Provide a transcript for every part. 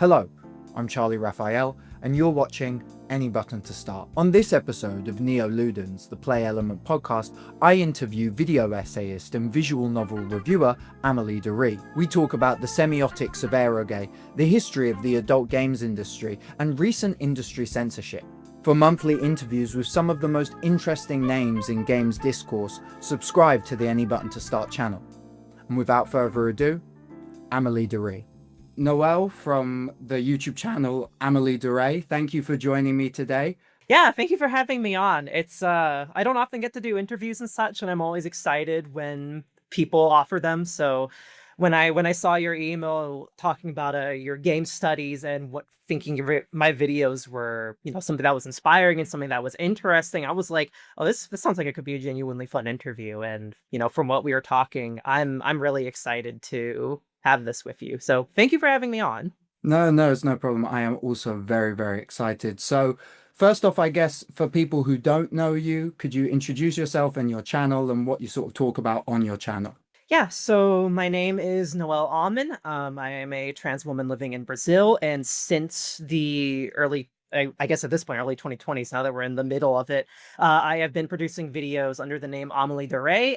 Hello, I'm Charlie Raphael, and you're watching AnyButton2Start. On this episode of Ludens, the Play Element podcast, I interview video essayist and visual novel reviewer Amelie Doree. We talk about the semiotics of Eroge, the history of the adult games industry, and recent industry censorship. For monthly interviews with some of the most interesting names in games discourse, subscribe to the AnyButton2Start channel. And without further ado, Amelie Doree. Noelle from the YouTube channel Amelie Doree, thank you for joining me today. Yeah, thank you for having me on. It's I don't often get to do interviews and such, and I'm always excited when people offer them. So when I saw your email talking about your game studies and what thinking my videos were, something that was inspiring and something that was interesting, I was like, oh, this sounds like it could be a genuinely fun interview. And from what we were talking, I'm really excited to have this with you. So thank you for having me on. No, it's no problem. I am also very, very excited. So first off, I guess for people who don't know you, could you introduce yourself and your channel and what you sort of talk about on your channel? Yeah, so my name is Noelle Alman. I am a trans woman living in Brazil, and since the I guess at this point, early 2020s, now that we're in the middle of it, I have been producing videos under the name Amelie Doree.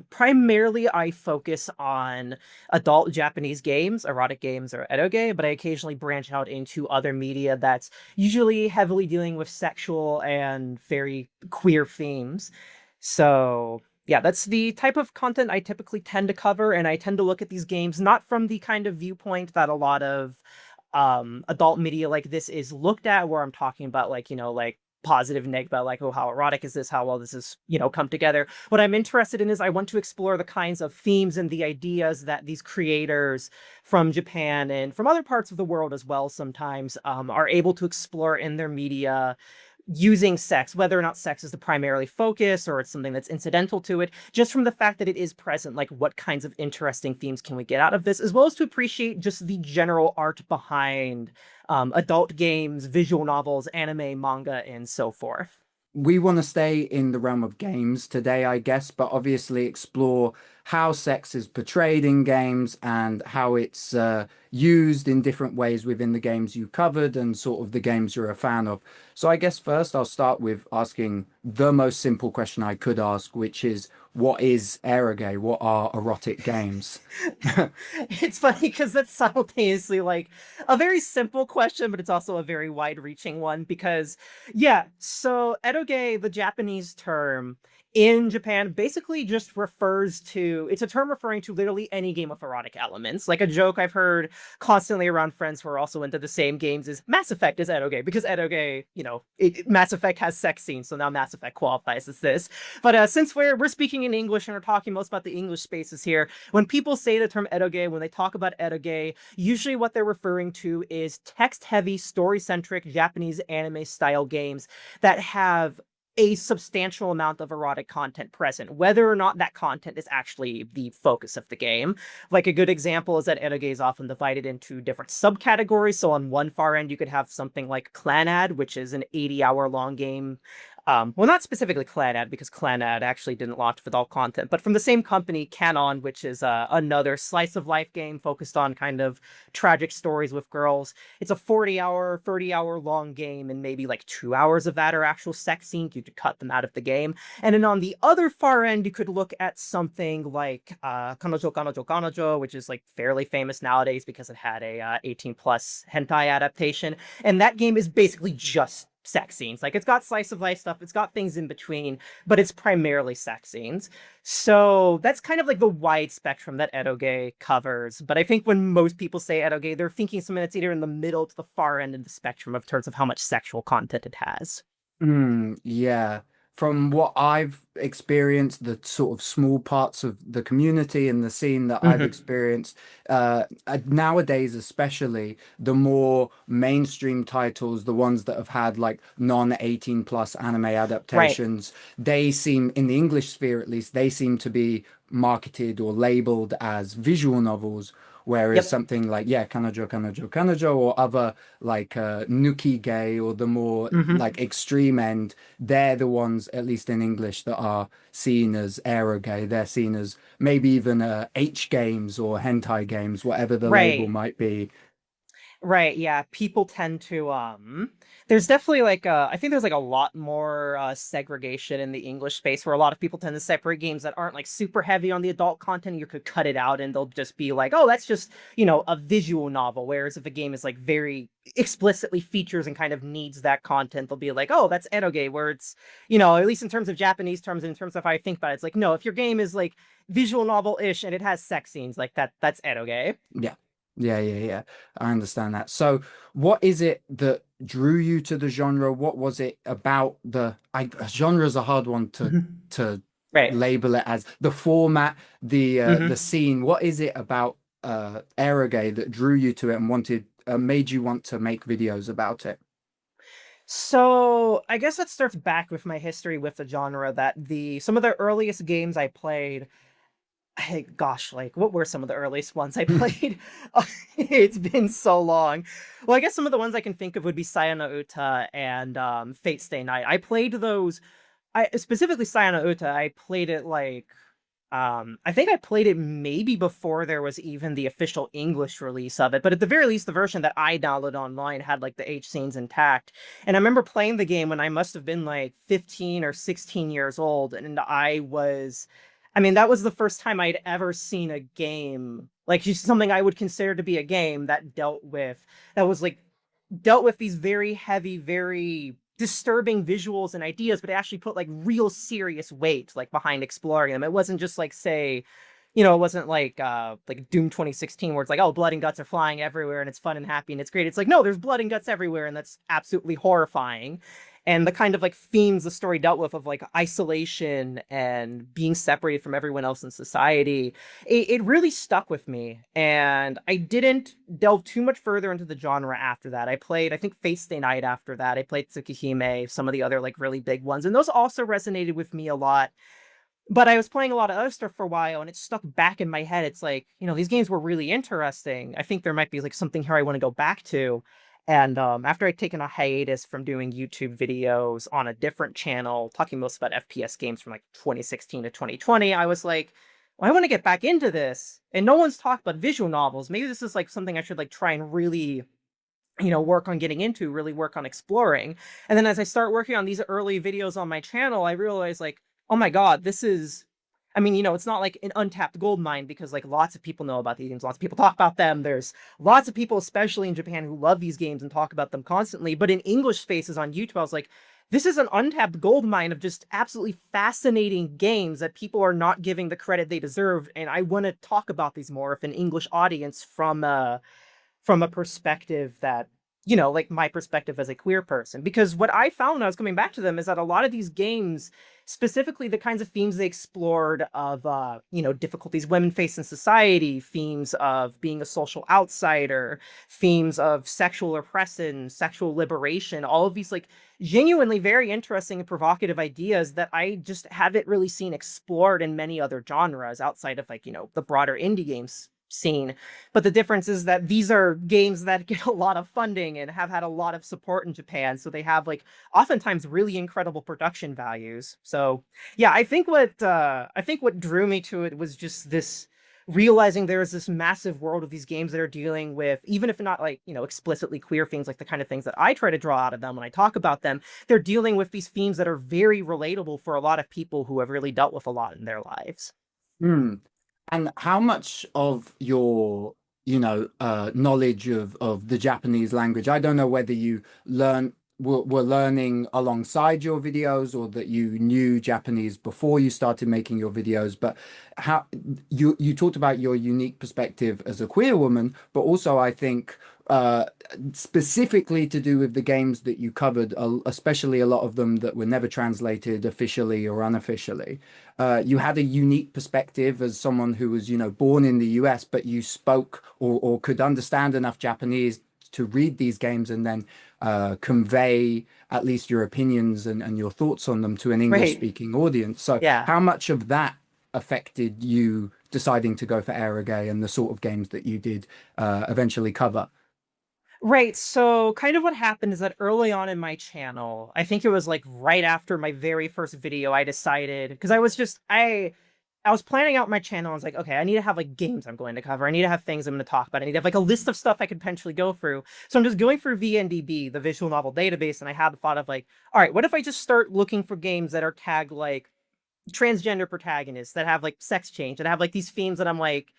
Primarily, I focus on adult Japanese games, erotic games, or eroge, but I occasionally branch out into other media that's usually heavily dealing with sexual and very queer themes. So yeah, that's the type of content I typically tend to cover, and I tend to look at these games not from the kind of viewpoint that a lot of adult media like this is looked at, where I'm talking about like positive neg about like, oh, how erotic is this, how well this is come together. What I'm interested in is I want to explore the kinds of themes and the ideas that these creators from Japan and from other parts of the world as well sometimes are able to explore in their media, using sex, whether or not sex is the primary focus or it's something that's incidental to it, just from the fact that it is present, like what kinds of interesting themes can we get out of this, as well as to appreciate just the general art behind adult games, visual novels, anime, manga, and so forth. We want to stay in the realm of games today, I guess, but obviously explore how sex is portrayed in games and how it's used in different ways within the games you covered and sort of the games you're a fan of. So I guess first I'll start with asking the most simple question I could ask, which is, what is eroge? What are erotic games? It's funny because that's simultaneously like a very simple question, but it's also a very wide-reaching one because, yeah, so eroge, the Japanese term in Japan, basically just refers to, it's a term referring to literally any game with erotic elements. Like a joke I've heard constantly around friends who are also into the same games is Mass Effect is eroge because eroge, Mass Effect has sex scenes, so now Mass Effect qualifies as this. But since we're speaking in English and we're talking most about the English spaces here, when people say the term eroge, when they talk about eroge, usually what they're referring to is text-heavy, story-centric Japanese anime-style games that have a substantial amount of erotic content present, whether or not that content is actually the focus of the game. Like a good example is that eroge is often divided into different subcategories. So on one far end, you could have something like Clanad, which is an 80-hour long game. Well, not specifically Clanad, because Clanad actually didn't launch with all content, but from the same company, Canon, which is another slice of life game focused on kind of tragic stories with girls. It's a 40-hour, 30-hour long game, and maybe like 2 hours of that are actual sex scenes. You could cut them out of the game. And then on the other far end, you could look at something like Kanojo Kanojo Kanojo, which is like fairly famous nowadays because it had a 18 plus hentai adaptation. And that game is basically just sex scenes. Like, it's got slice of life stuff, it's got things in between, but it's primarily sex scenes. So that's kind of like the wide spectrum that eroge covers. But I think when most people say eroge, they're thinking something that's either in the middle to the far end of the spectrum of terms of how much sexual content it has. Yeah. From what I've experienced, the sort of small parts of the community and the scene that I've Mhm. experienced, nowadays especially, the more mainstream titles, the ones that have had like non-18 plus anime Right. adaptations, they seem, in the English sphere at least, they seem to be marketed or labeled as visual novels. Whereas Yep. something like, yeah, Kanojo, Kanojo, Kanojo, or other like Nuki Gay or the more Mhm. like extreme end, they're the ones, at least in English, that are seen as aerogay. They're seen as maybe even H games or hentai games, whatever the label Right. might be. Right, yeah. People tend to there's definitely like I think there's like a lot more segregation in the English space where a lot of people tend to separate games that aren't like super heavy on the adult content. You could cut it out and they'll just be like, "Oh, that's just, a visual novel." Whereas if a game is like very explicitly features and kind of needs that content, they'll be like, "Oh, that's eroge," where it's, at least in terms of Japanese terms and in terms of how I think about it, it's like, no, if your game is like visual novel-ish and it has sex scenes, like that's eroge. Yeah. Yeah. I understand that. So, what is it that drew you to the genre? What was it about genre is a hard one to Right. label it as. The format, the hmm scene. What is it about Eroge that drew you to it and made you want to make videos about it? So I guess that starts back with my history with the genre that the some of the earliest games I played, hey gosh, like what were some of the earliest ones I played? It's been so long. Well, I guess some of the ones I can think of would be Sayano Uta and Fate Stay Night. I played those. I specifically Sayano Uta, I played it like I think I played it maybe before there was even the official English release of it, but at the very least, the version that I downloaded online had like the H scenes intact. And I remember playing the game when I must have been like 15 or 16 years old, and I mean, that was the first time I'd ever seen a game like just something I would consider to be a game that was like dealt with these very heavy, very disturbing visuals and ideas, but it actually put like real serious weight like behind exploring them. It wasn't just like say, it wasn't like Doom 2016 where it's like, oh, blood and guts are flying everywhere and it's fun and happy and it's great. It's like, no, there's blood and guts everywhere and that's absolutely horrifying. And the kind of like themes the story dealt with of like isolation and being separated from everyone else in society, it really stuck with me. And I didn't delve too much further into the genre after that. I played, I think, Fate Stay Night after that. I played Tsukihime, some of the other like really big ones. And those also resonated with me a lot. But I was playing a lot of other stuff for a while and it stuck back in my head. It's like, these games were really interesting. I think there might be like something here I want to go back to. And after I'd taken a hiatus from doing YouTube videos on a different channel, talking most about FPS games from like 2016 to 2020, I was like, well, I want to get back into this. And no one's talked about visual novels. Maybe this is like something I should like try and really, work on getting into, really work on exploring. And then as I start working on these early videos on my channel, I realize like, oh my God, this is, I mean, it's not like an untapped gold mine because like lots of people know about these games. Lots of people talk about them. There's lots of people, especially in Japan, who love these games and talk about them constantly. But in English spaces on YouTube, I was like, this is an untapped gold mine of just absolutely fascinating games that people are not giving the credit they deserve. And I want to talk about these more with an English audience from a perspective that, like my perspective as a queer person. Because what I found when I was coming back to them is that a lot of these games, specifically the kinds of themes they explored of, difficulties women face in society, themes of being a social outsider, themes of sexual oppression, sexual liberation, all of these like genuinely very interesting and provocative ideas that I just haven't really seen explored in many other genres outside of like, the broader indie games scene. But the difference is that these are games that get a lot of funding and have had a lot of support in Japan. So they have like oftentimes really incredible production values. So yeah, I think what drew me to it was just this realizing there is this massive world of these games that are dealing with, even if not like, explicitly queer things, like the kind of things that I try to draw out of them when I talk about them, they're dealing with these themes that are very relatable for a lot of people who have really dealt with a lot in their lives. Hmm. And how much of your, knowledge of the Japanese language, I don't know whether you were learning alongside your videos or that you knew Japanese before you started making your videos, but how you talked about your unique perspective as a queer woman, but also I think uh, specifically to do with the games that you covered, especially a lot of them that were never translated officially or unofficially. You had a unique perspective as someone who was, born in the US, but you spoke or could understand enough Japanese to read these games and then convey at least your opinions and your thoughts on them to an English Right. speaking audience. So, Yeah. how much of that affected you deciding to go for Aeroge and the sort of games that you did eventually cover? Right. So kind of what happened is that early on in my channel, I think it was like right after my very first video, I decided because I was just I was planning out my channel. I was like, okay, I need to have like games I'm going to cover. I need to have things I'm going to talk about. I need to have like a list of stuff I could potentially go through. So I'm just going through VNDB, the visual novel database, and I had the thought of like, all right, what if I just start looking for games that are tagged like transgender protagonists, that have like sex change, that have like these themes that I'm like,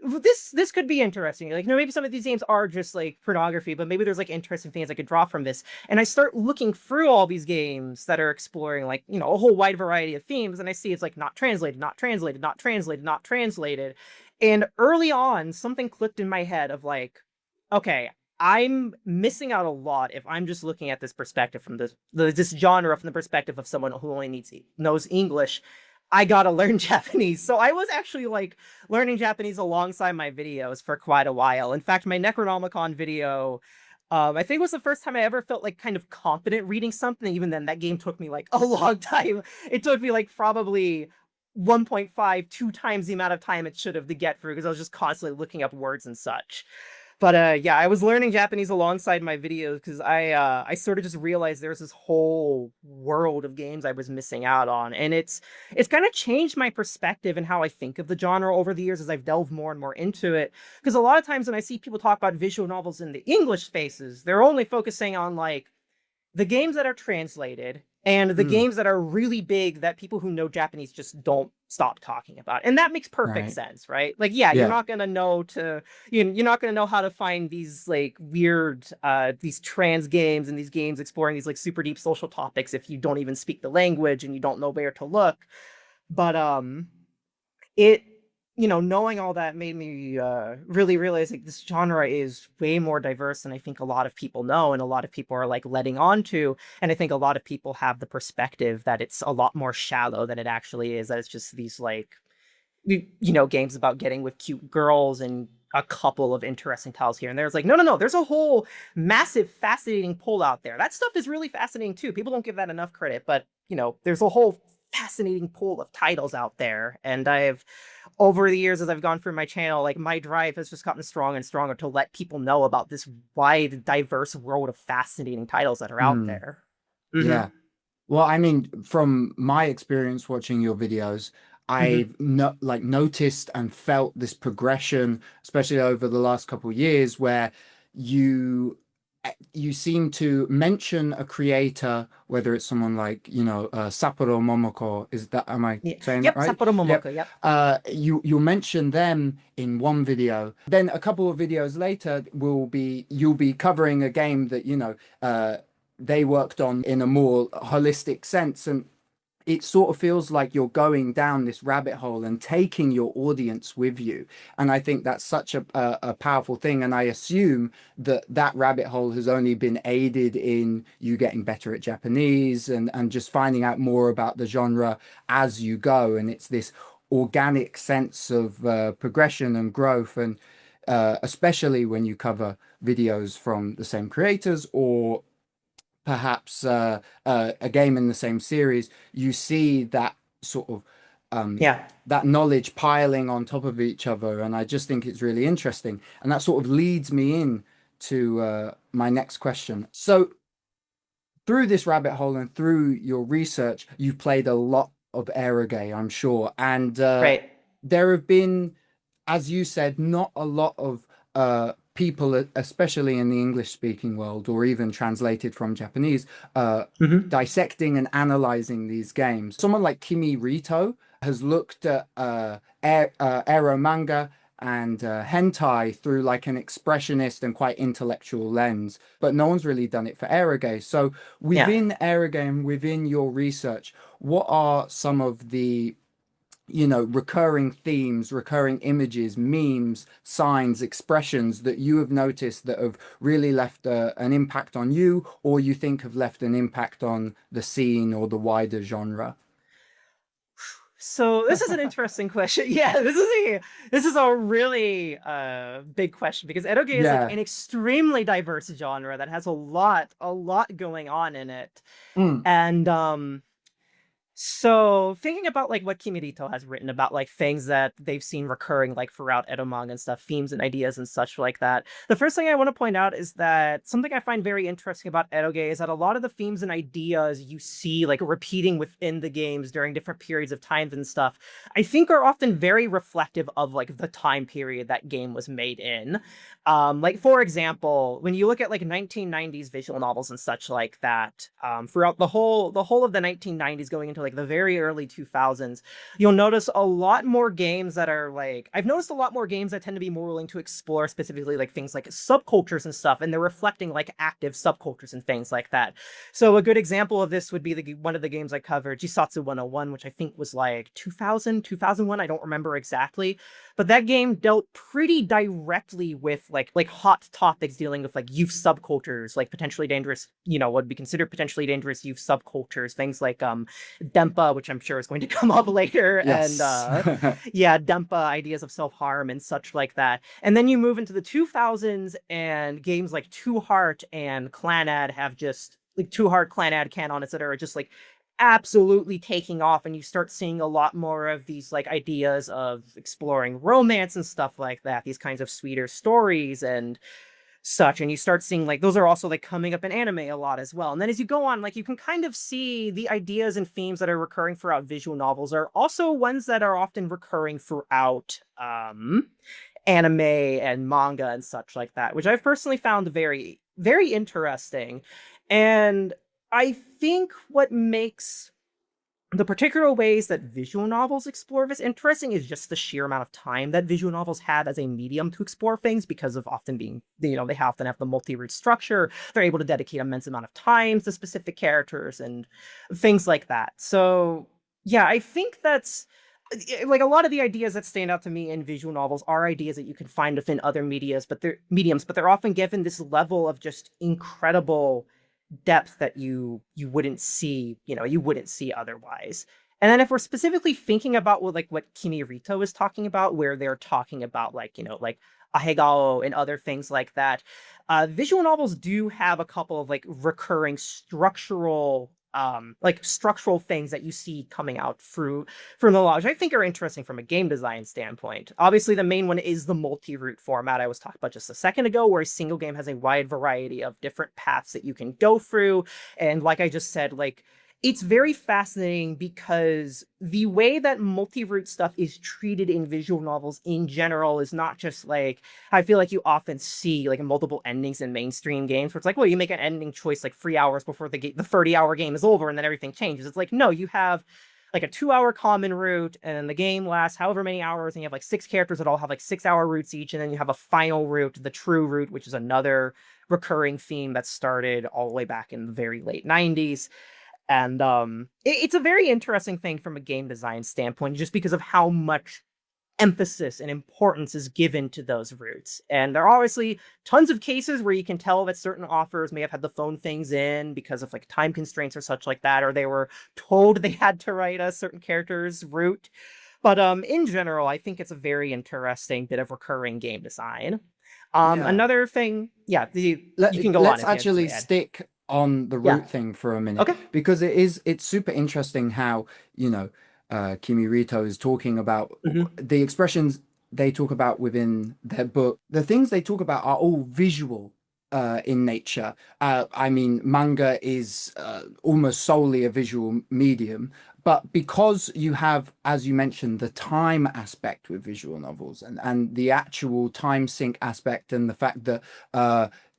this could be interesting. Like, maybe some of these games are just like pornography, but maybe there's like interesting things I could draw from this. And I start looking through all these games that are exploring like, a whole wide variety of themes, and I see it's like not translated, not translated, not translated, not translated. And early on, something clicked in my head of like, okay, I'm missing out a lot if I'm just looking at this perspective from this genre from the perspective of someone who only knows English. I gotta learn Japanese. So I was actually like learning Japanese alongside my videos for quite a while. In fact, my Necronomicon video, I think was the first time I ever felt like kind of confident reading something. Even then, that game took me like a long time. It took me like probably 1.5, 2 times the amount of time it should have to get through, because I was just constantly looking up words and such. But yeah, I was learning Japanese alongside my videos because I sort of just realized there's this whole world of games I was missing out on, and it's kind of changed my perspective and how I think of the genre over the years as I've delved more and more into it. Because a lot of times when I see people talk about visual novels in the English spaces, they're only focusing on like the games that are translated and the Mm, games that are really big that people who know Japanese just don't stop talking about. And that makes perfect right. sense, right? Like, yeah, you're Yeah. not gonna know you're not gonna know how to find these like weird these trans games and these games exploring these like super deep social topics if you don't even speak the language and you don't know where to look. But it knowing all that made me really realize like this genre is way more diverse than I think a lot of people know, and a lot of people are like letting on to. And I think a lot of people have the perspective that it's a lot more shallow than it actually is, that it's just these like games about getting with cute girls and a couple of interesting titles here and there. It's like, no, no, no, there's a whole massive fascinating pull out there. That stuff is really fascinating too. People don't give that enough credit, but there's a whole fascinating pool of titles out there. And I've over the years, as I've gone through my channel, like my drive has just gotten stronger and stronger to let people know about this wide, diverse world of fascinating titles that are out Mm, there. yeah. Well, I mean, from my experience watching your videos, Hmm. I've no, like noticed and felt this progression, especially over the last couple of years, where you you seem to mention a creator, whether it's someone like, Sapporo Momoko, is that, am I Yeah. saying that Yep. right? Sapporo Yep. Momoko. Yep. You'll mention them in one video. Then a couple of videos later you'll be covering a game that, they worked on in a more holistic sense. And it sort of feels like you're going down this rabbit hole and taking your audience with you. And I think that's such a powerful thing. And I assume that that rabbit hole has only been aided in you getting better at Japanese and just finding out more about the genre as you go. And it's this organic sense of progression and growth. And especially when you cover videos from the same creators or perhaps a game in the same series, you see that sort of um, Yeah. that knowledge piling on top of each other, and I just think it's really interesting. And that sort of leads me in to my next question. So, through this rabbit hole and through your research, you've played a lot of Eroge, I'm sure, and Right. there have been, as you said, not a lot of people, especially in the English speaking world or even translated from Japanese, Hmm. dissecting and analyzing these games. Someone like Kimi Rito has looked at aero manga and hentai through like an expressionist and quite intellectual lens, but no one's really done it for Eroge. So Yeah. within Eroge and within your research, what are some of the recurring themes, recurring images, memes, signs, expressions that you have noticed that have really left an impact on you, or you think have left an impact on the scene or the wider genre? So this is an interesting question. Yeah, this is a really big question, because eroge is like Yeah. an extremely diverse genre that has a lot going on in it. Mm, And So thinking about like what Kimirito has written about like things that they've seen recurring like throughout Edo manga and stuff, themes and ideas and such like that. The first thing I want to point out is that something I find very interesting about Eroge is that a lot of the themes and ideas you see like repeating within the games during different periods of times and stuff, I think are often very reflective of like the time period that game was made in. Like for example, when you look at like 1990s visual novels and such like that, throughout the whole of the 1990s going into like the very early 2000s, you'll notice a lot more games that are like I've noticed a lot more games that tend to be more willing to explore specifically like things like subcultures and stuff, and they're reflecting like active subcultures and things like that. So a good example of this would be one of the games I covered, Jisatsu 101, which I think was like 2000, 2001, I don't remember exactly. But that game dealt pretty directly with like hot topics dealing with like youth subcultures, like potentially dangerous, what would be considered potentially dangerous youth subcultures, things like denpa, which I'm sure is going to come up later, and Yes. yeah, denpa, ideas of self-harm and such like that. And then you move into the 2000s and games like Two Heart and Clanad have just like Two Heart, Clanad, Canon, etc. are just like absolutely taking off, and you start seeing a lot more of these like ideas of exploring romance and stuff like that, these kinds of sweeter stories and such. And you start seeing like those are also like coming up in anime a lot as well. And then as you go on, like you can kind of see the ideas and themes that are recurring throughout visual novels are also ones that are often recurring throughout anime and manga and such like that, which I've personally found very, very interesting. And I think what makes the particular ways that visual novels explore this interesting is just the sheer amount of time that visual novels have as a medium to explore things, because of often being, they often have the multi-root structure. They're able to dedicate immense amount of time to specific characters and things like that. So yeah, I think that's like a lot of the ideas that stand out to me in visual novels are ideas that you can find within other mediums, but they're often given this level of just incredible depth that you wouldn't see, you wouldn't see otherwise. And then if we're specifically thinking about what Kimirito is talking about, where they're talking about like, like ahegao and other things like that, visual novels do have a couple of like recurring structural things that you see coming out through from the law, which I think are interesting from a game design standpoint. Obviously, the main one is the multi-route format I was talking about just a second ago, where a single game has a wide variety of different paths that you can go through. And like I just said, like it's very fascinating because the way that multi-route stuff is treated in visual novels in general is not just like, I feel like you often see like multiple endings in mainstream games where it's like, well, you make an ending choice like 3 hours before the 30-hour game is over and then everything changes. It's like, no, you have like a 2-hour common route, and then the game lasts however many hours, and you have like 6 characters that all have like 6-hour routes each, and then you have a final route, the true route, which is another recurring theme that started all the way back in the very late 90s. And it's a very interesting thing from a game design standpoint, just because of how much emphasis and importance is given to those routes. And there are obviously tons of cases where you can tell that certain authors may have had to phone things in because of like time constraints or such like that, or they were told they had to write a certain character's route. But in general, I think it's a very interesting bit of recurring game design. Yeah. Another thing, yeah, you can go on Let's if you have something actually to add. stick on the Yeah. root thing for a minute, Okay. because it's super interesting how, you know, Kimirito is talking about Hmm. the expressions they talk about within their book. The things they talk about are all visual in nature. I mean, manga is almost solely a visual medium, but because you have, as you mentioned, the time aspect with visual novels, and the actual time sync aspect, and the fact that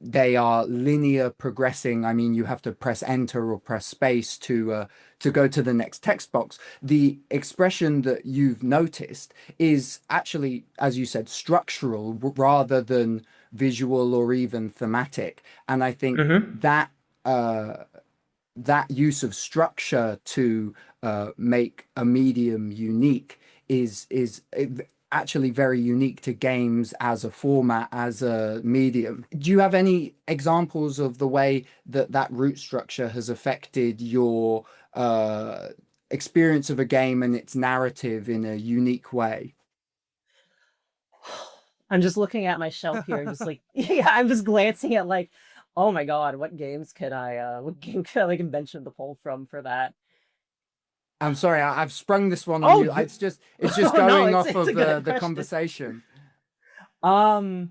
they are linear progressing. I mean, you have to press enter or press space to go to the next text box. The expression that you've noticed is actually, as you said, structural rather than visual or even thematic. And I think Hmm. that uh, that use of structure to make a medium unique is actually very unique to games as a format, as a medium. Do you have any examples of the way that that root structure has affected your experience of a game and its narrative in a unique way? I'm just looking at my shelf here and just like, yeah, I'm just glancing at like, oh my God, what game could I like mention the pull from for that? I'm sorry, I've sprung this one on Oh, you. It's just oh no, going off it's a of good the question. conversation. Um,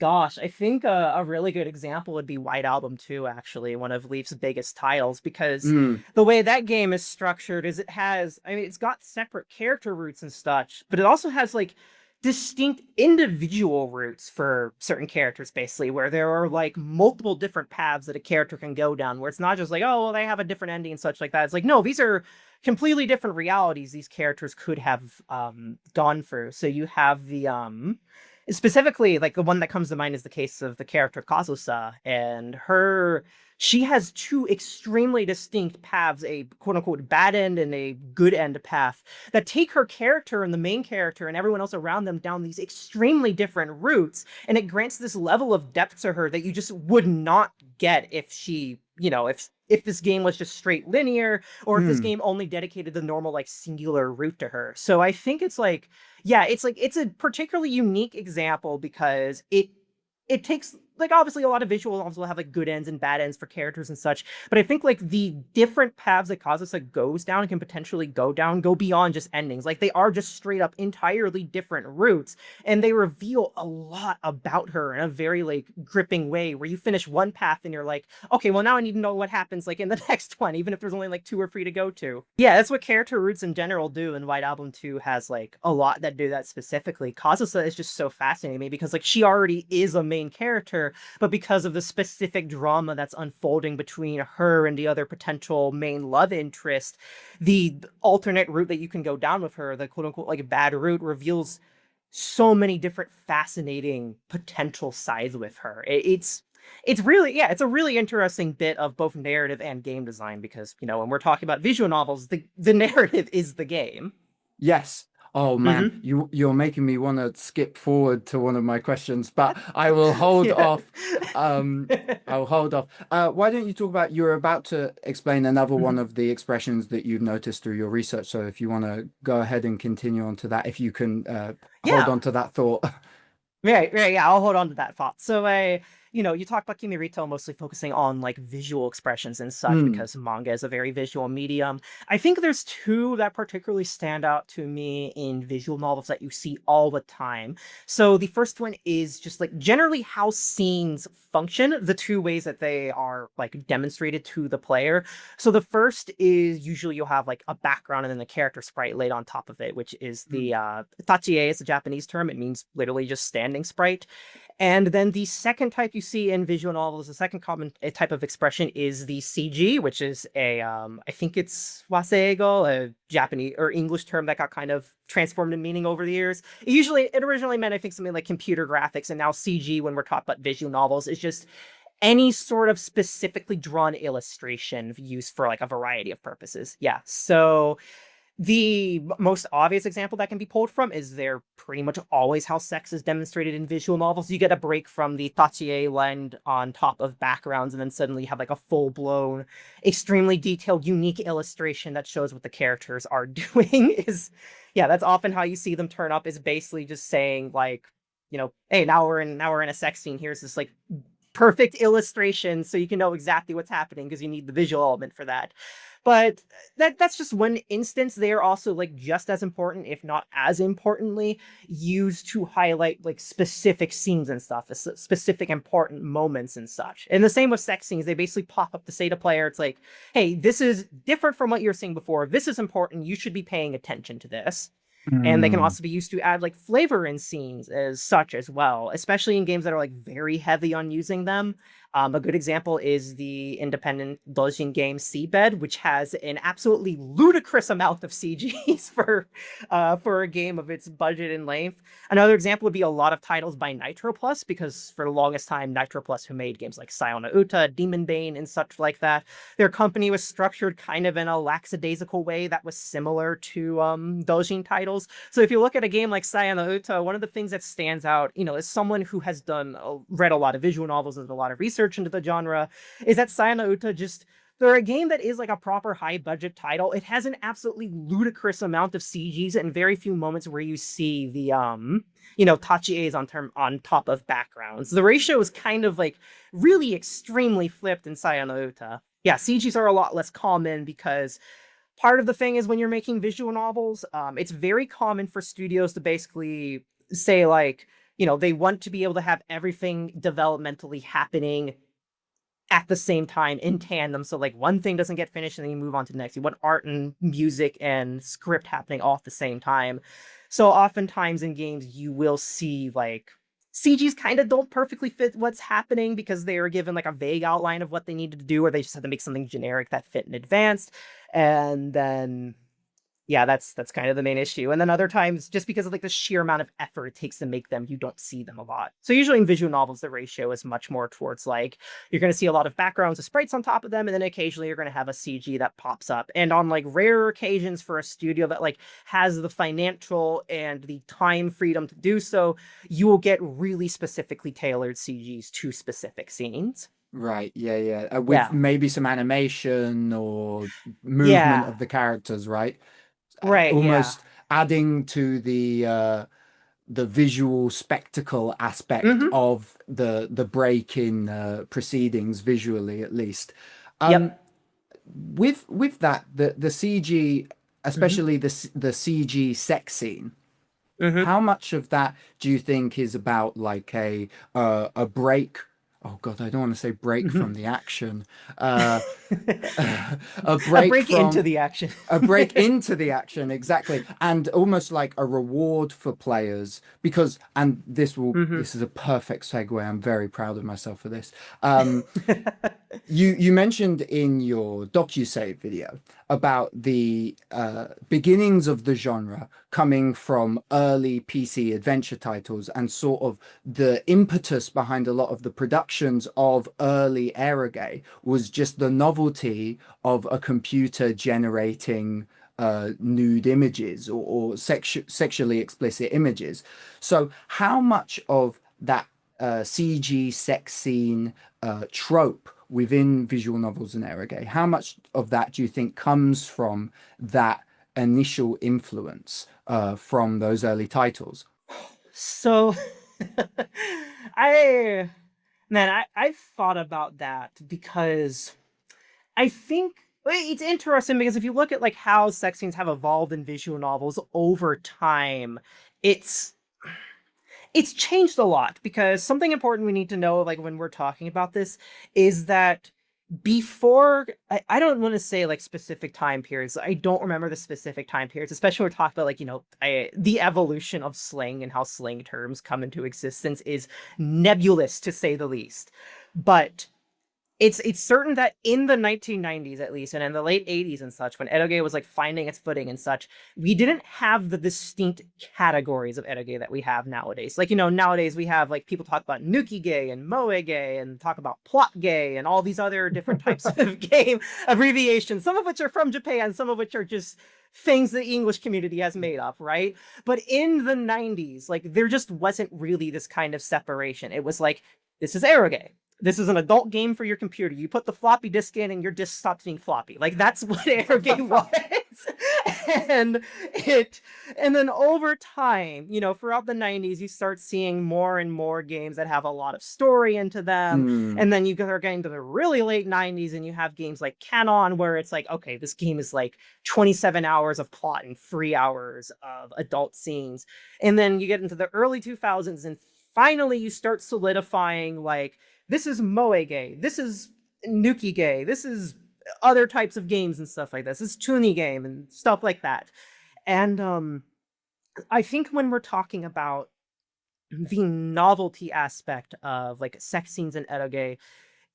Gosh, I think a really good example would be White Album 2, actually, one of Leaf's biggest titles, because Mm, the way that game is structured is it has, I mean, it's got separate character roots and such, but it also has like distinct individual routes for certain characters, basically, where there are like multiple different paths that a character can go down, where it's not just like, oh, well, they have a different ending and such like that. It's like, no, these are completely different realities these characters could have gone through. So you have the specifically, like the one that comes to mind is the case of the character Kazusa, and she has two extremely distinct paths, a quote unquote bad end and a good end path, that take her character and the main character and everyone else around them down these extremely different routes. And it grants this level of depth to her that you just would not get if she, if this game was just straight linear, or if this mm. game only dedicated the normal like singular route to her. So I think it's like, yeah, it's a particularly unique example because it takes, like, obviously a lot of visual novels will have like good ends and bad ends for characters and such, but I think like the different paths that Kazusa goes down and can potentially go down go beyond just endings. Like they are just straight up entirely different routes, and they reveal a lot about her in a very like gripping way, where you finish one path and you're like, okay, well now I need to know what happens like in the next one, even if there's only like two or three to go to. Yeah, that's what character roots in general do, and White Album 2 has like a lot that do that specifically. Kazusa is just so fascinating to me because like she already is a main character, but because of the specific drama that's unfolding between her and the other potential main love interest, the alternate route that you can go down with her, the quote unquote like bad route, reveals so many different fascinating potential sides with her. It's really, yeah, it's a really interesting bit of both narrative and game design, because when we're talking about visual novels, the narrative is the game. Yes. Oh man, Hmm. you're making me want to skip forward to one of my questions, but I will hold Yeah. off. I'll hold off. Why don't you talk about, you're about to explain another one Mhm. of the expressions that you've noticed through your research. So if you want to go ahead and continue on to that, if you can hold Yeah. on to that thought. Right, right, yeah, I'll hold on to that thought. So you talk about Kimirito mostly focusing on like visual expressions and such Mm, because manga is a very visual medium. I think there's two that particularly stand out to me in visual novels that you see all the time. So the first one is just like generally how scenes function, the two ways that they are like demonstrated to the player. So the first is usually you'll have like a background and then the character sprite laid on top of it, which is mm, the tachie is a Japanese term. It means literally just standing sprite. And then the second type you see in visual novels, the second common type of expression is the CG, which is I think it's waseigo, a Japanese or English term that got kind of transformed in meaning over the years. It originally meant, I think, something like computer graphics, and now CG, when we're talking about visual novels, is just any sort of specifically drawn illustration used for like a variety of purposes. Yeah. So the most obvious example that can be pulled from is they're pretty much always how sex is demonstrated in visual novels. You get a break from the tachie land on top of backgrounds, and then suddenly you have like a full-blown, extremely detailed, unique illustration that shows what the characters are doing. Yeah, that's often how you see them turn up, is basically just saying like, hey, now we're in a sex scene. Here's this like perfect illustration so you can know exactly what's happening, because you need the visual element for that. But that's just one instance. They are also like just as important, if not as importantly, used to highlight like specific scenes and stuff, specific important moments and such. And the same with sex scenes. They basically pop up to say to player, it's like, hey, this is different from what you were seeing before. This is important. You should be paying attention to this. And they can mm. also be used to add like flavor in scenes as such as well, especially in games that are like very heavy on using them. A good example is the independent Dojin game Seabed, which has an absolutely ludicrous amount of CGs for a game of its budget and length. Another example would be a lot of titles by Nitro Plus, because for the longest time, Nitro Plus, who made games like Sayona Uta, Demon Bane, and such like that, their company was structured kind of in a lackadaisical way that was similar to Dojin titles. So if you look at a game like Sayana Uta, one of the things that stands out, as someone who has read a lot of visual novels and did a lot of research into the genre, is that Sayana Uta just, they're a game that is like a proper high budget title. It has an absolutely ludicrous amount of CGs and very few moments where you see the tachies on top of backgrounds. The ratio is kind of like really extremely flipped in Sayana Uta. Yeah, CGs are a lot less common because part of the thing is when you're making visual novels, it's very common for studios to basically say like, they want to be able to have everything developmentally happening at the same time in tandem. So like one thing doesn't get finished and then you move on to the next. You want art and music and script happening all at the same time. So oftentimes in games, you will see like CGs kind of don't perfectly fit what's happening because they are given like a vague outline of what they needed to do, or they just had to make something generic that fit in advance. And then yeah, that's kind of the main issue. And then other times, just because of like the sheer amount of effort it takes to make them, you don't see them a lot. So usually in visual novels, the ratio is much more towards like, you're going to see a lot of backgrounds of sprites on top of them, and then occasionally you're going to have a CG that pops up. And on like rare occasions for a studio that like has the financial and the time freedom to do so, you will get really specifically tailored CGs to specific scenes. Right. Yeah. With Yeah. maybe some animation or movement Yeah. of the characters, right? Right. Yeah. Almost adding to the visual spectacle aspect Mm-hmm. of the break in proceedings, visually at least. Um, Yep. with that, the CG, Mm-hmm. especially the CG sex scene. Mm-hmm. How much of that do you think is about like a break? Oh God, I don't want to say break Mm-hmm. from the action. Uh, a A break break into from the action. a break into the action, exactly, and almost like a reward for players because, and Hmm. this is a perfect segue. I'm very proud of myself for this. Um, you mentioned in your DocuSave video about the beginnings of the genre coming from early PC adventure titles and sort of the impetus behind a lot of the productions of early Eroge was just the novelty of a computer generating nude images or sexually explicit images. So how much of that CG sex scene trope within visual novels and eroge, how much of that do you think comes from that initial influence from those early titles? So I I've thought about that because I think it's interesting because if you look at like how sex scenes have evolved in visual novels over time, it's it's changed a lot because something important we need to know like when we're talking about this is that before I don't want to say like specific time periods. I don't remember the specific time periods, especially when we're talking about like, the evolution of slang and how slang terms come into existence is nebulous to say the least. But it's certain that in the 1990s at least, and in the late 80s and such, when eroge was like finding its footing and such, we didn't have the distinct categories of eroge that we have nowadays. Like, nowadays we have like people talk about nuki gay and moe gay and talk about plot gay and all these other different types of game abbreviations, some of which are from Japan, some of which are just things the English community has made up, right? But in the 90s, like there just wasn't really this kind of separation. It was like, this is eroge. This is an adult game for your computer. You put the floppy disk in and your disk stops being floppy. Like that's what Eroge was. and it and then over time, throughout the 90s, you start seeing more and more games that have a lot of story into them. Mm, And then you are getting to the really late 90s and you have games like Canon where it's like, okay, this game is like 27 hours of plot and 3 hours of adult scenes. And then you get into the early 2000s and finally you start solidifying like this is moe gay, this is nuki gay, this is other types of games and stuff like this. This is tuni game and stuff like that. And I think when we're talking about the novelty aspect of like sex scenes and eroge,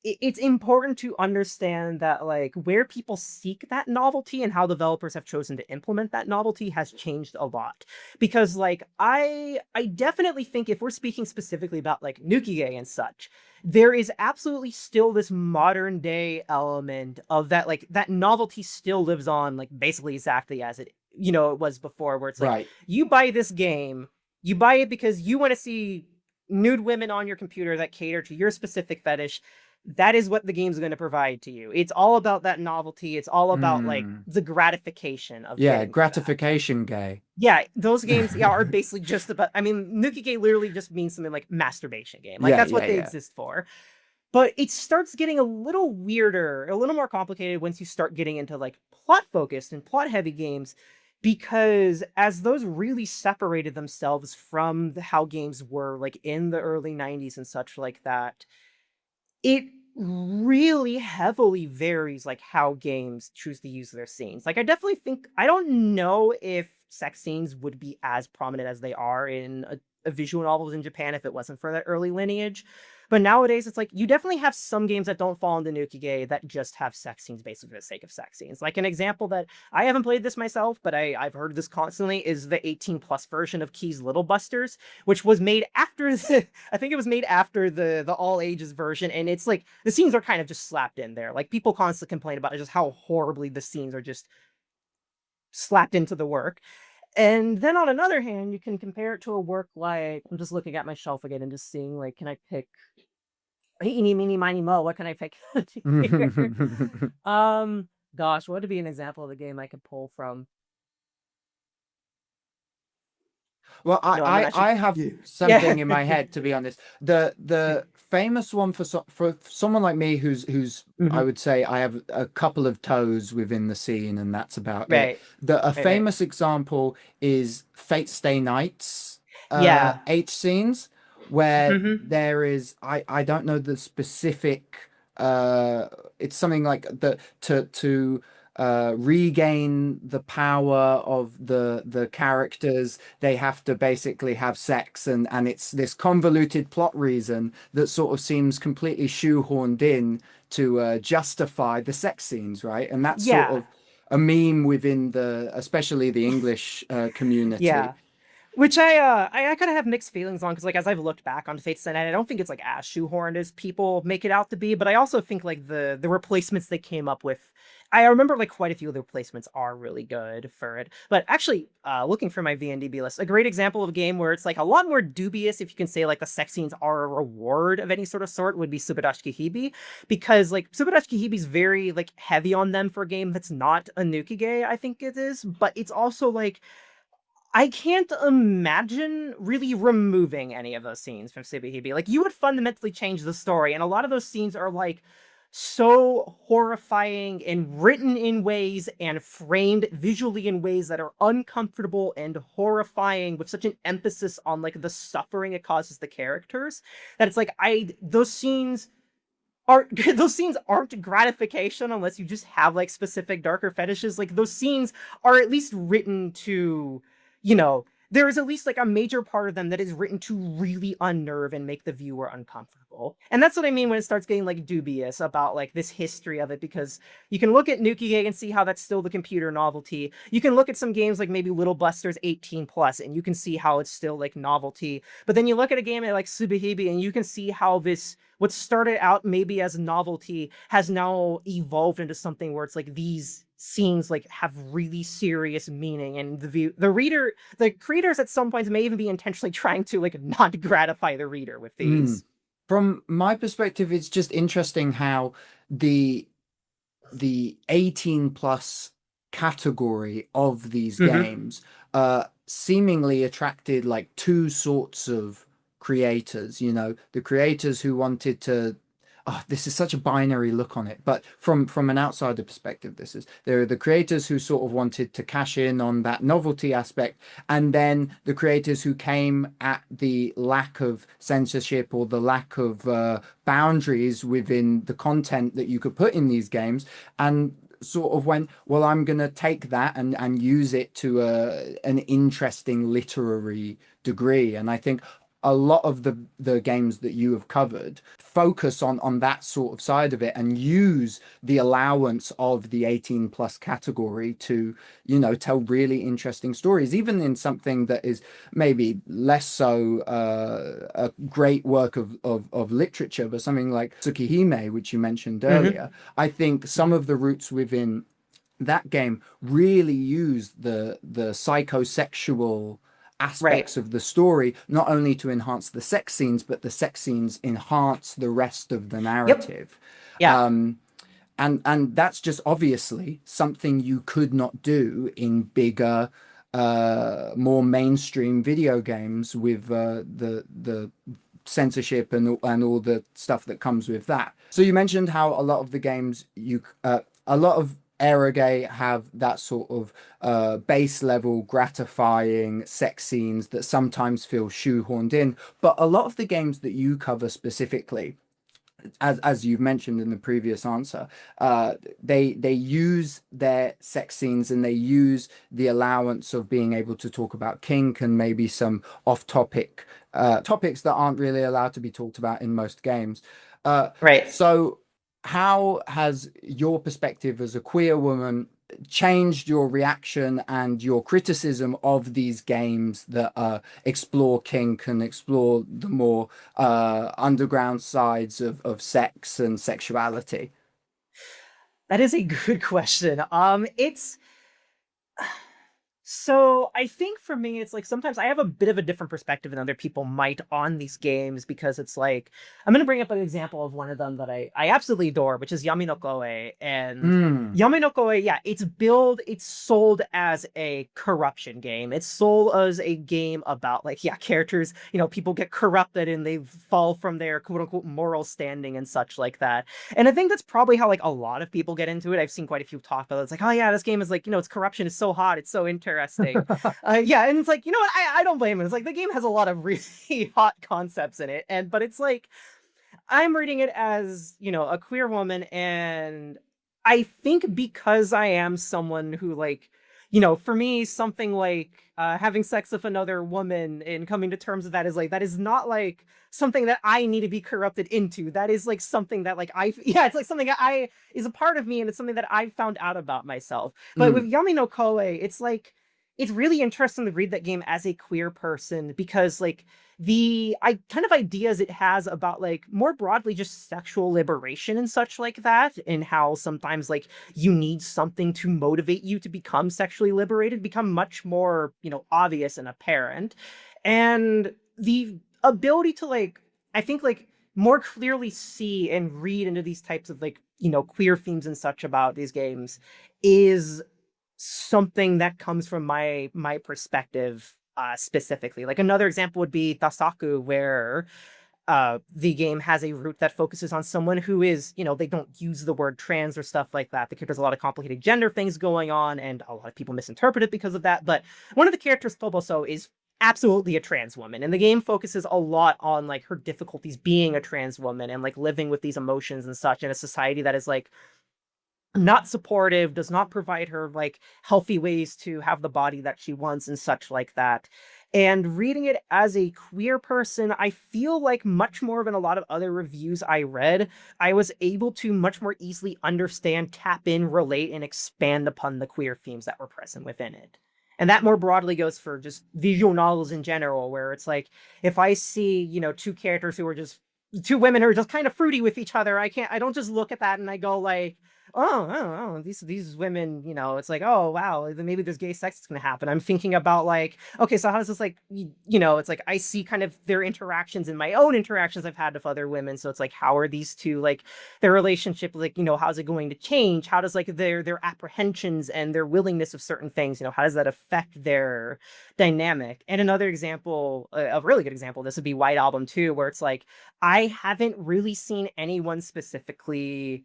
it's important to understand that like where people seek that novelty and how developers have chosen to implement that novelty has changed a lot. Because like I definitely think if we're speaking specifically about like nuki and such, there is absolutely still this modern day element of that, like that novelty still lives on like basically exactly as it was before, where it's like right. you buy this game, you buy it because you want to see nude women on your computer that cater to your specific fetish. That is what the game's going to provide to you. It's all about that novelty. It's all about like Mm, the gratification of yeah, getting to that. gratification gay. Yeah, those games, yeah, are basically just about. I mean, Nuki Gay literally just means something like masturbation game. Like Yeah, that's yeah, what they yeah. exist for. But it starts getting a little weirder, a little more complicated once you start getting into like plot focused and plot heavy games, because as those really separated themselves from how games were like in the early 90s and such like that, it really heavily varies like how games choose to use their scenes. Like I definitely think, I don't know if sex scenes would be as prominent as they are in visual novels in Japan if it wasn't for that early lineage. But nowadays it's like you definitely have some games that don't fall into Nukige that just have sex scenes basically for the sake of sex scenes. Like an example that I haven't played this myself, but I've heard this constantly is the 18 plus version of Key's Little Busters, which was made after the I think it was made after the all ages version, and it's like the scenes are kind of just slapped in there. Like people constantly complain about just how horribly the scenes are just slapped into the work. And then on another hand, you can compare it to a work like, I'm just looking at my shelf again and just seeing like, can I pick eeny, meeny, miny, mo, what can I pick here? Gosh, what would be an example of a game I could pull from? Well, No, I'm actually I have something in my head, to be honest. The famous one for someone like me who's I Mhm. would say I have a couple of toes within the scene, and that's about it. Right, A right. famous example is Fate Stay Night's Yeah. H scenes, where Hmm. there is I don't know the specific it's something like the to regain the power of the characters, they have to basically have sex, and it's this convoluted plot reason that sort of seems completely shoehorned in to justify the sex scenes, right? And that's sort Yeah. of a meme within the especially the English community. Yeah. Which I kind of have mixed feelings on because like as I've looked back on Fate's Night, I don't think it's like as shoehorned as people make it out to be, but I also think like the replacements they came up with, I remember like quite a few of the replacements are really good for it. But actually, looking for my VNDB list, a great example of a game where it's like a lot more dubious if you can say like the sex scenes are a reward of any sort of sort would be Subadashi Hibi, because like Subadashi Hibi's very like heavy on them for a game that's not a Nukige, I think it is, but it's also like I can't imagine really removing any of those scenes from Subihibi. Like, you would fundamentally change the story, and a lot of those scenes are, like, so horrifying and written in ways and framed visually in ways that are uncomfortable and horrifying with such an emphasis on, like, the suffering it causes the characters that it's like, those scenes are those scenes aren't gratification unless you just have like specific darker fetishes. Like those scenes are at least written to, you know, there is at least like a major part of them that is written to really unnerve and make the viewer uncomfortable. And that's what I mean when it starts getting like dubious about like this history of it, because you can look at Nuki and see how that's still the computer novelty. You can look at some games like maybe Little Busters 18 plus and you can see how it's still like novelty. But then you look at a game like Subihibi and you can see how this what started out maybe as novelty has now evolved into something where it's like these scenes like have really serious meaning, and the creators at some points may even be intentionally trying to like not gratify the reader with Mm. these. From my perspective, it's just interesting how the the 18 plus category of these Hmm. games seemingly attracted like two sorts of creators, the creators who wanted to this is such a binary look on it, but from an outsider perspective, there are the creators who sort of wanted to cash in on that novelty aspect, and then the creators who came at the lack of censorship or the lack of boundaries within the content that you could put in these games, and sort of went, well, I'm going to take that and use it to an interesting literary degree. And I think a lot of the games that you have covered focus on that sort of side of it and use the allowance of the 18 plus category to tell really interesting stories, even in something that is maybe less so a great work of literature, but something like Tsukihime, which you mentioned Hmm. earlier. I think some of the roots within that game really use the psychosexual Right. aspects of the story, not only to enhance the sex scenes, but the sex scenes enhance the rest of the Yep. narrative. Yeah. Um, and that's just obviously something you could not do in bigger, more mainstream video games with the censorship and all the stuff that comes with that. So you mentioned how a lot of the games a lot of Eroge have that sort of base level gratifying sex scenes that sometimes feel shoehorned in, but a lot of the games that you cover specifically, as you've mentioned in the previous answer, they use their sex scenes and they use the allowance of being able to talk about kink and maybe some off-topic topics that aren't really allowed to be talked about in most games. Right. So how has your perspective as a queer woman changed your reaction and your criticism of these games that explore kink and explore the more underground sides of sex and sexuality? That is a good question. It's So I think for me, it's like sometimes I have a bit of a different perspective than other people might on these games because it's like I'm gonna bring up an example of one of them that I absolutely adore, which is Yami no Koe. And Mm. Yami no Koe, yeah, it's sold as a corruption game. It's sold as a game about like, yeah, characters, people get corrupted and they fall from their quote unquote moral standing and such like that. And I think that's probably how like a lot of people get into it. I've seen quite a few talk about it. It's like, oh yeah, this game is like, it's corruption is so hot, it's so interesting. Yeah, and it's like, you know what? I don't blame it. It's like the game has a lot of really hot concepts in it, but it's like I'm reading it as a queer woman, and I think because I am someone who like, for me, something like having sex with another woman and coming to terms with that is like that is not like something that I need to be corrupted into. That is like something that like yeah, it's like something that I is a part of me, and it's something that I found out about myself. But with Mm. Yami no Koe, it's like it's really interesting to read that game as a queer person because like the kind of ideas it has about like more broadly just sexual liberation and such like that, and how sometimes like you need something to motivate you to become sexually liberated become much more obvious and apparent. And the ability to like I think like more clearly see and read into these types of like queer themes and such about these games is something that comes from my perspective specifically. Like another example would be Tasaku, where the game has a route that focuses on someone who is, they don't use the word trans or stuff like that. There's a lot of complicated gender things going on, and a lot of people misinterpret it because of that. But one of the characters, Toboso, is absolutely a trans woman, and the game focuses a lot on like her difficulties being a trans woman and like living with these emotions and such in a society that is like not supportive, does not provide her like healthy ways to have the body that she wants and such like that. And reading it as a queer person, I feel like much more than a lot of other reviews I read, I was able to much more easily understand, tap in, relate, and expand upon the queer themes that were present within it. And that more broadly goes for just visual novels in general, where it's like if I see, two characters who are just two women who are just kind of fruity with each other, I don't just look at that and I go like, oh, I don't know. These women, it's like, oh wow, maybe there's gay sex that's gonna happen. I'm thinking about like, okay, so how does this like, it's like I see kind of their interactions in my own interactions I've had with other women. So it's like, how are these two like their relationship like, how's it going to change? How does like their apprehensions and their willingness of certain things, how does that affect their dynamic? And another example, a really good example, this would be White Album 2, where it's like I haven't really seen anyone specifically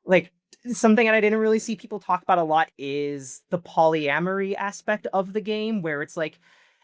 like something that I didn't really see people talk about a lot is the polyamory aspect of the game, where it's like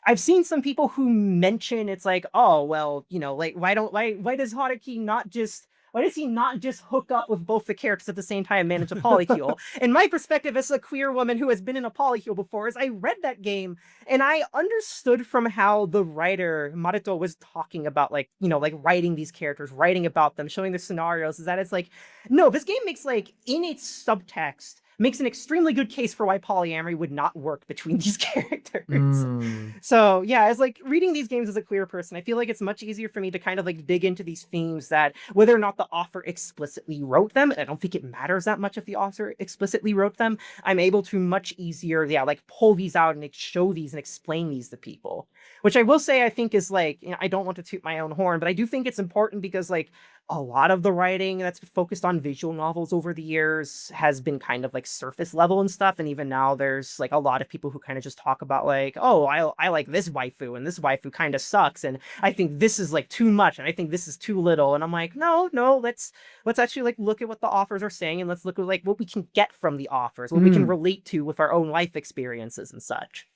I've seen some people who mention it's like, oh well, like why does Haruki not just why does he not just hook up with both the characters at the same time and manage a polycule? And my perspective as a queer woman who has been in a polycule before is I read that game and I understood from how the writer Maruto was talking about like, like writing these characters, writing about them, showing the scenarios, is that it's like, no, this game makes like in its subtext makes an extremely good case for why polyamory would not work between these characters. Mm. So yeah, as like reading these games as a queer person, I feel like it's much easier for me to kind of like dig into these themes that whether or not the author explicitly wrote them, and I don't think it matters that much if the author explicitly wrote them, I'm able to much easier, yeah, like pull these out and show these and explain these to people. Which I will say I think is like, I don't want to toot my own horn, but I do think it's important because like a lot of the writing that's focused on visual novels over the years has been kind of like surface level and stuff. And even now there's like a lot of people who kind of just talk about like, oh, I like this waifu and this waifu kind of sucks. And I think this is like too much. And I think this is too little. And I'm like, no, let's actually like look at what the authors are saying. And let's look at like what we can get from the authors, what we can Mm. relate to with our own life experiences and such.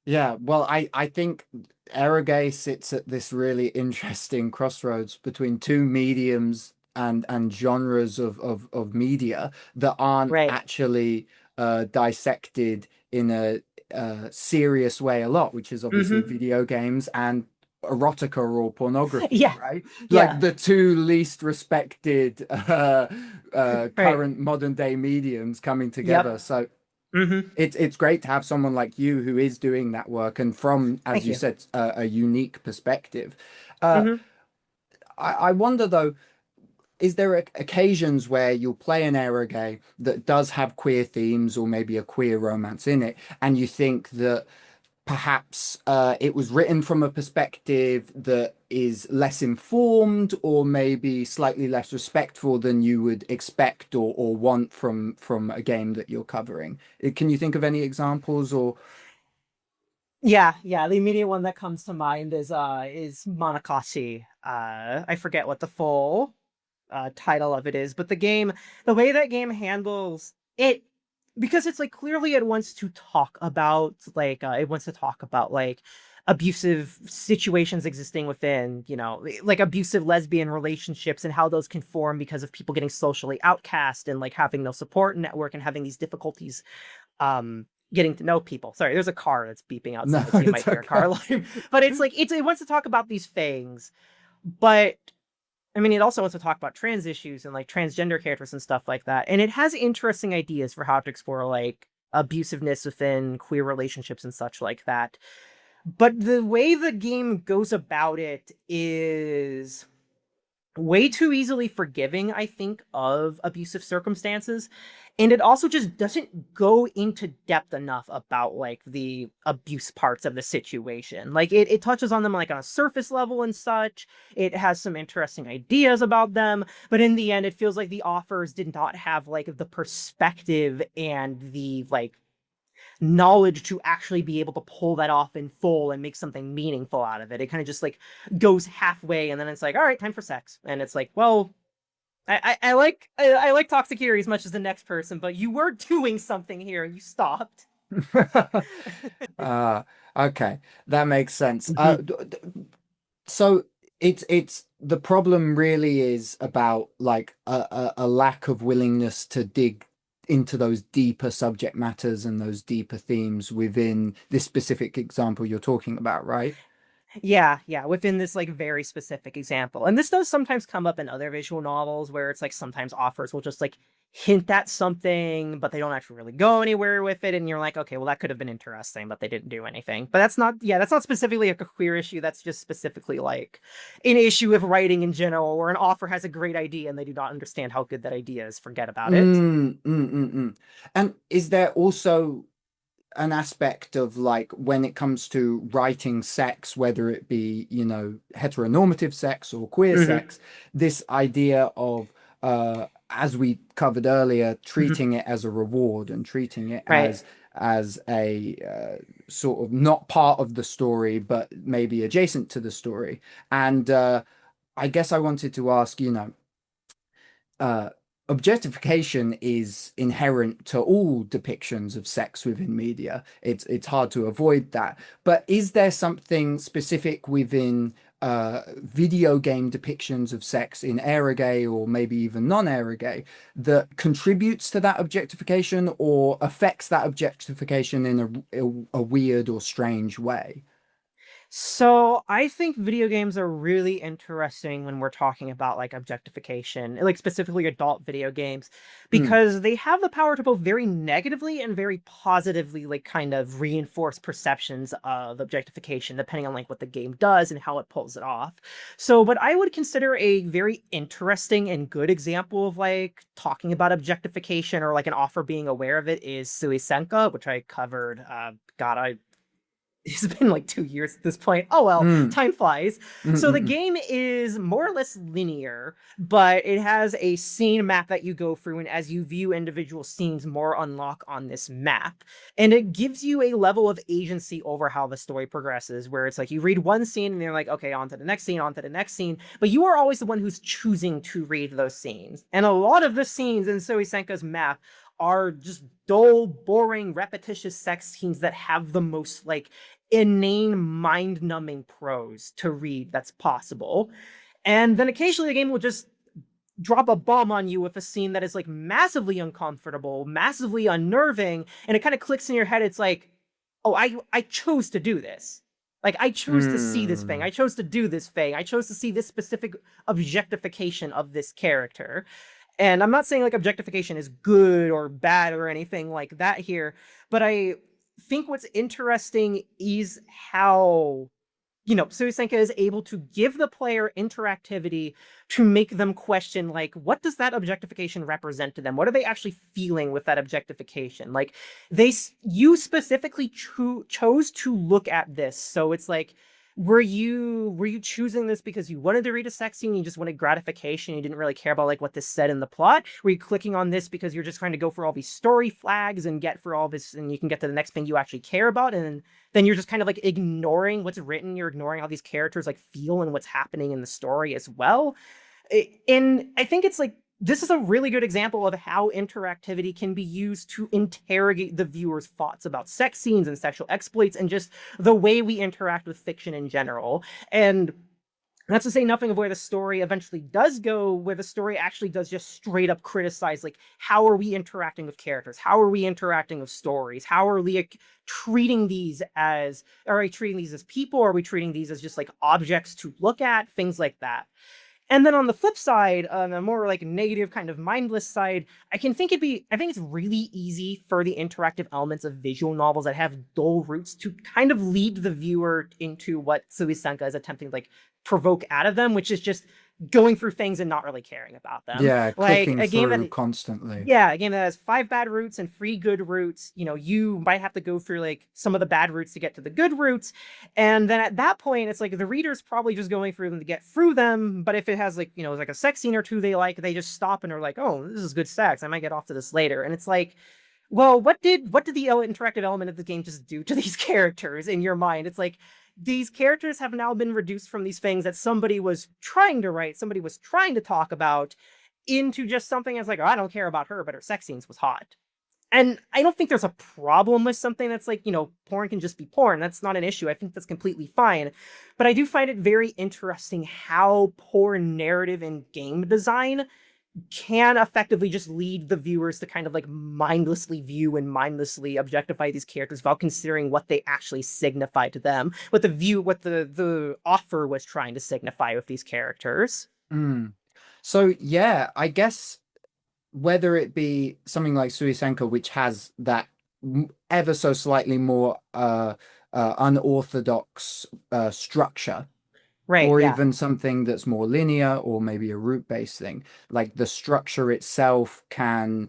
Yeah, well, I think Eroge sits at this really interesting crossroads between two mediums and genres of media that aren't Right. actually dissected in a serious way a lot, which is obviously Mm-hmm. video games and erotica or pornography, Yeah. right? Like Yeah. the two least respected Right. current modern day mediums coming Yep. together. So Mm-hmm. it's great to have someone like you who is doing that work and from, as Thank you you. said, a unique perspective. Uh, Mm-hmm. I wonder though, is there occasions where you'll play an eroge that does have queer themes or maybe a queer romance in it, and you think that perhaps it was written from a perspective that is less informed or maybe slightly less respectful than you would expect or want from a game that you're covering? Can you think of any examples or Yeah. The immediate one that comes to mind is Monokashi. I forget what the full title of it is, but the way that game handles it, because it's like clearly it wants to talk about like abusive situations existing within, like abusive lesbian relationships and how those can form because of people getting socially outcast and like having no support network and having these difficulties getting to know people. Sorry, there's a car that's beeping no? outside, so you might It's hear a car okay. alarm. But it's like it wants to talk about these things, but I mean, it also wants to talk about trans issues and like transgender characters and stuff like that. And it has interesting ideas for how to explore like abusiveness within queer relationships and such like that. But the way the game goes about it is way too easily forgiving, I think, of abusive circumstances. And it also just doesn't go into depth enough about like the abuse parts of the situation. Like it touches on them like on a surface level and such. It has some interesting ideas about them, but in the end, it feels like the authors did not have like the perspective and the like knowledge to actually be able to pull that off in full and make something meaningful out of it. It kind of just like goes halfway and then it's like, all right, time for sex. And it's like, well, I like Toxic Eerie as much as the next person, but you were doing something here and you stopped. uh, okay, that makes sense. Mhm. So it's the problem really is about like a lack of willingness to dig into those deeper subject matters and those deeper themes within this specific example you're talking about, right? Yeah, within this like very specific example. And this does sometimes come up in other visual novels where it's like sometimes authors will just like hint at something, but they don't actually really go anywhere with it. And you're like, okay, well, that could have been interesting, but they didn't do anything. But that's not specifically like a queer issue. That's just specifically like an issue with writing in general, where an author has a great idea and they do not understand how good that idea is. Forget about it. Mm. And is there also an aspect of like when it comes to writing sex, whether it be, heteronormative sex or queer Hmm. sex, this idea of, as we covered earlier, Hmm. treating it as a reward and treating it Right. as a sort of not part of the story, but maybe adjacent to the story. And I guess I wanted to ask, uh, objectification is inherent to all depictions of sex within media. It's hard to avoid that. But is there something specific within video game depictions of sex in eroge or maybe even non-eroge that contributes to that objectification or affects that objectification in a weird or strange way? So I think video games are really interesting when we're talking about like objectification, like specifically adult video games, Mm, because they have the power to both very negatively and very positively like kind of reinforce perceptions of objectification depending on like what the game does and how it pulls it off. So what I would consider a very interesting and good example of like talking about objectification or like an author being aware of it is Sui Senka, which I covered God, I it's been like 2 years at this point. Oh well, Mm. time flies. So the Mm-mm-mm. game is more or less linear, but it has a scene map that you go through, and as you view individual scenes, more unlock on this map. And it gives you a level of agency over how the story progresses, where it's like you read one scene and you're like, okay, on to the next scene, on to the next scene. But you are always the one who's choosing to read those scenes. And a lot of the scenes in Suisenka's map are just dull, boring, repetitious sex scenes that have the most like inane, mind-numbing prose to read that's possible. And then occasionally the game will just drop a bomb on you with a scene that is like massively uncomfortable, massively unnerving, and it kind of clicks in your head. It's like, oh, I chose to do this. Like I chose to see this thing. Mm. I chose to do this thing. I chose to see this specific objectification of this character. And I'm not saying like objectification is good or bad or anything like that here, but I think what's interesting is how, Suisenka is able to give the player interactivity to make them question, like, what does that objectification represent to them? What are they actually feeling with that objectification? Like, you specifically chose to look at this. So it's like, were you choosing this because you wanted to read a sex scene, you just wanted gratification, you didn't really care about like what this said in the plot? Were you clicking on this because you're just trying to go for all these story flags and get for all this, and you can get to the next thing you actually care about, and then you're just kind of like ignoring what's written, you're ignoring how these characters like feel and what's happening in the story as well? And I think it's like, this is a really good example of how interactivity can be used to interrogate the viewer's thoughts about sex scenes and sexual exploits and just the way we interact with fiction in general. And that's to say nothing of where the story eventually does go, where the story actually does just straight up criticize, like, how are we interacting with characters? How are we interacting with stories? How are we treating these as, are we treating these as people? Are we treating these as just like objects to look at? Things like that. And then on the flip side, on a more like negative kind of mindless side, I think it's really easy for the interactive elements of visual novels that have dull roots to kind of lead the viewer into what Suisenka is attempting to like provoke out of them, which is just going through things and not really caring about them. Yeah, Like clicking a game through that constantly. Yeah, a game that has 5 bad routes and 3 good routes. You might have to go through like some of the bad routes to get to the good routes. And then at that point, it's like the reader's probably just going through them to get through them. But if it has like a sex scene or two they like, they just stop and are like, oh, this is good sex, I might get off to this later. And it's like, well, what did the interactive element of the game just do to these characters in your mind? It's like, these characters have now been reduced from these things that somebody was trying to write, somebody was trying to talk about, into just something that's like, oh, I don't care about her, but her sex scenes was hot. And I don't think there's a problem with something that's like, porn can just be porn. That's not an issue. I think that's completely fine. But I do find it very interesting how poor narrative and game design can effectively just lead the viewers to kind of like mindlessly view and mindlessly objectify these characters without considering what they actually signify to them, what the author was trying to signify with these characters. Mm. So yeah, I guess whether it be something like Suisenka, which has that ever so slightly more unorthodox structure, Right, or yeah. even something that's more linear, or maybe a route-based thing, like the structure itself can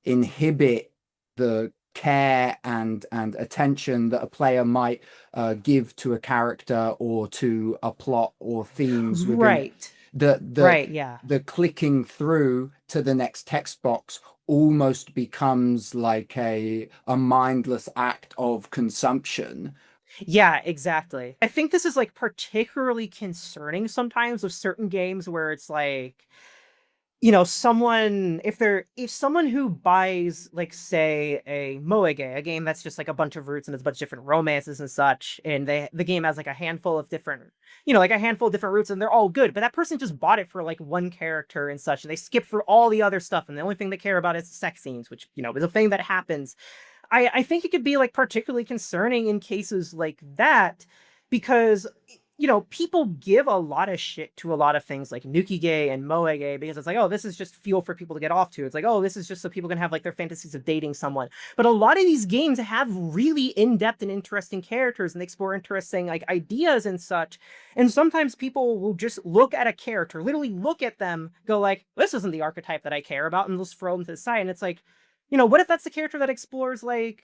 inhibit the care and attention that a player might give to a character or to a plot or themes within it. Right. The Right, yeah. the clicking through to the next text box almost becomes like a mindless act of consumption. Yeah, exactly. I think this is like particularly concerning sometimes with certain games where it's like, if someone who buys, like, say, a Moege, a game that's just like a bunch of roots and it's a bunch of different romances and such, and the game has like a handful of different, roots, and they're all good, but that person just bought it for like one character and such, and they skip through all the other stuff, and the only thing they care about is the sex scenes, which, is a thing that happens. I think it could be like particularly concerning in cases like that, because people give a lot of shit to a lot of things like Nukige and Moege because it's like, oh, this is just fuel for people to get off to. It's like, oh, this is just so people can have like their fantasies of dating someone. But a lot of these games have really in-depth and interesting characters, and they explore interesting like ideas and such. And sometimes people will just look at a character, literally look at them, go like, this isn't the archetype that I care about, and just throw them to the side. And it's like, what if that's the character that explores like,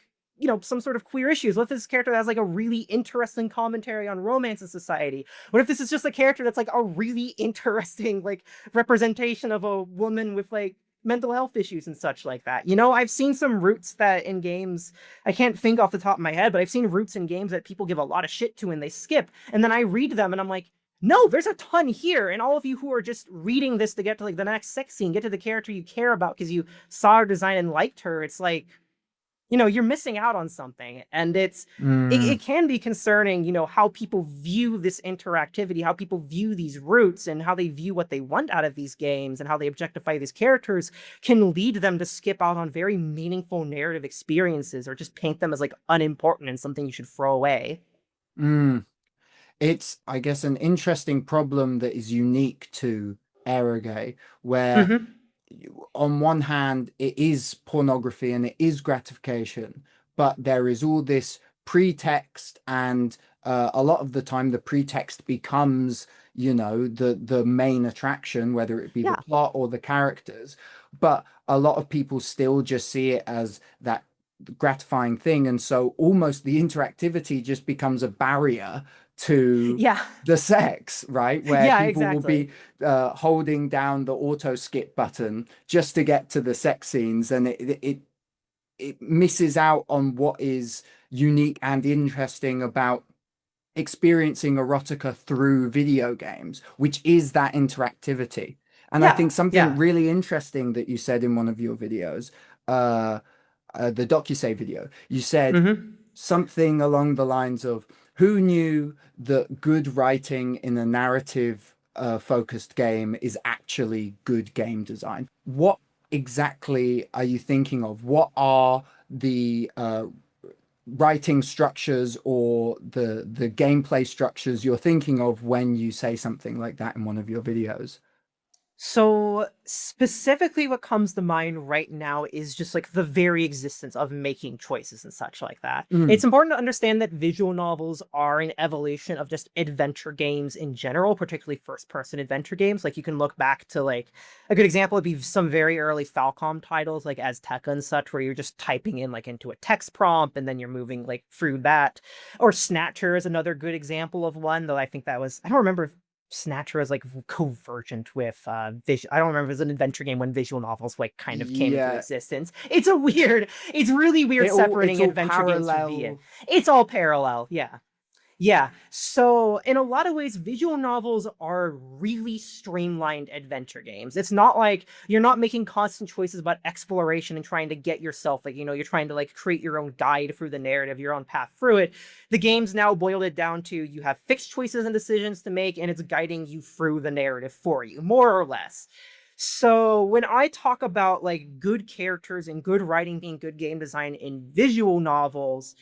some sort of queer issues? What if this character has like a really interesting commentary on romance in society? What if this is just a character that's like a really interesting like representation of a woman with like mental health issues and such like that? I've seen some roots that in games, I can't think off the top of my head, but I've seen roots in games that people give a lot of shit to and they skip. And then I read them and I'm like, no, there's a ton here. And all of you who are just reading this to get to like the next sex scene, get to the character you care about because you saw her design and liked her, it's like, you're missing out on something. And it can be concerning, how people view this interactivity, how people view these roots, and how they view what they want out of these games, and how they objectify these characters can lead them to skip out on very meaningful narrative experiences, or just paint them as like unimportant and something you should throw away. It's, I guess, an interesting problem that is unique to Eroge, where on one hand, it is pornography and it is gratification, but there is all this pretext, and a lot of the time the pretext becomes, the main attraction, whether it be the plot or the characters. But a lot of people still just see it as that gratifying thing, and so almost the interactivity just becomes a barrier to the sex, right? Where people will be holding down the auto skip button just to get to the sex scenes, and it misses out on what is unique and interesting about experiencing erotica through video games, which is that interactivity. And I think something really interesting that you said in one of your videos, the DocuSay video, you said something along the lines of, who knew that good writing in a narrative focused game is actually good game design? What exactly are you thinking of? What are the writing structures or the gameplay structures you're thinking of when you say something like that in one of your videos? So specifically what comes to mind right now is just like the very existence of making choices and such like that. It's important to understand that visual novels are an evolution of just adventure games in general, particularly first-person adventure games. Like you can look back to like a good example would be some very early Falcom titles like Azteca and such, where you're just typing in like into a text prompt and then you're moving like through that. Or Snatcher is another good example of one, though I think that was, I don't remember if Snatcher is like convergent with I don't remember if it was an adventure game when visual novels like kind of came into existence. It's really weird separating adventure games from VN. It's all parallel, yeah. So in a lot of ways, visual novels are really streamlined adventure games. It's not like you're not making constant choices about exploration and trying to get yourself, like, you're trying to like create your own guide through the narrative, your own path through it. The game's now boiled it down to you have fixed choices and decisions to make, and it's guiding you through the narrative for you, more or less. So when I talk about like good characters and good writing being good game design in visual novels,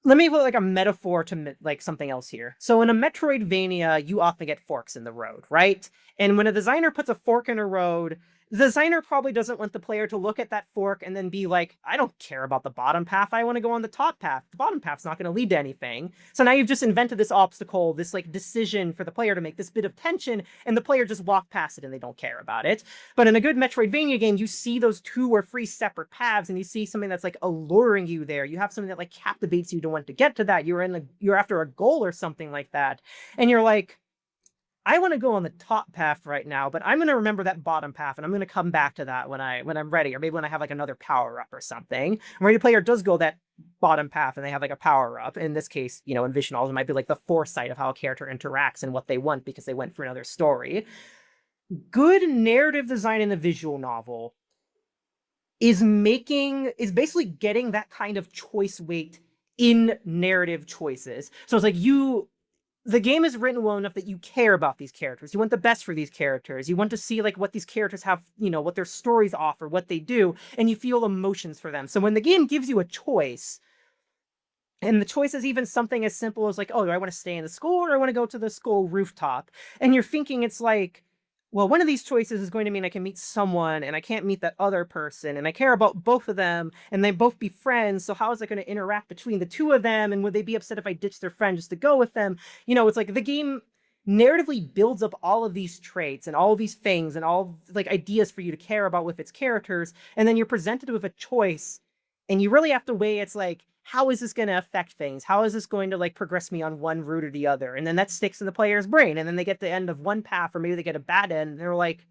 let me put like a metaphor to like something else here. So in a Metroidvania, you often get forks in the road, right? And when a designer puts a fork in a road, the designer probably doesn't want the player to look at that fork and then be like, I don't care about the bottom path. I want to go on the top path. The bottom path's not going to lead to anything. So now you've just invented this obstacle, this like decision for the player to make, this bit of tension, and the player just walk past it and they don't care about it. But in a good Metroidvania game, you see those 2 or 3 separate paths, and you see something that's like alluring you there. You have something that like captivates you to want to get to that. You're after a goal or something like that. And you're like, I want to go on the top path right now, but I'm going to remember that bottom path, and I'm going to come back to that when I'm ready, or maybe when I have like another power up or something. Where the player does go that bottom path and they have like a power up. In this case, in visual novels, it might be like the foresight of how a character interacts and what they want because they went for another story. Good narrative design in the visual novel is basically getting that kind of choice weight in narrative choices. So it's like the game is written well enough that you care about these characters. You want the best for these characters. You want to see like what these characters have, what their stories offer, what they do, and you feel emotions for them. So when the game gives you a choice, and the choice is even something as simple as like, oh, do I want to stay in the school or do I want to go to the school rooftop? And you're thinking it's like, well, one of these choices is going to mean I can meet someone and I can't meet that other person, and I care about both of them and they both be friends. So how is it going to interact between the 2 of them? And would they be upset if I ditch their friend just to go with them? It's like the game narratively builds up all of these traits and all of these things and all like ideas for you to care about with its characters. And then you're presented with a choice and you really have to weigh, it's like, how is this going to affect things? How is this going to like progress me on one route or the other? And then that sticks in the player's brain. And then they get the end of one path, or maybe they get a bad end, and they're like,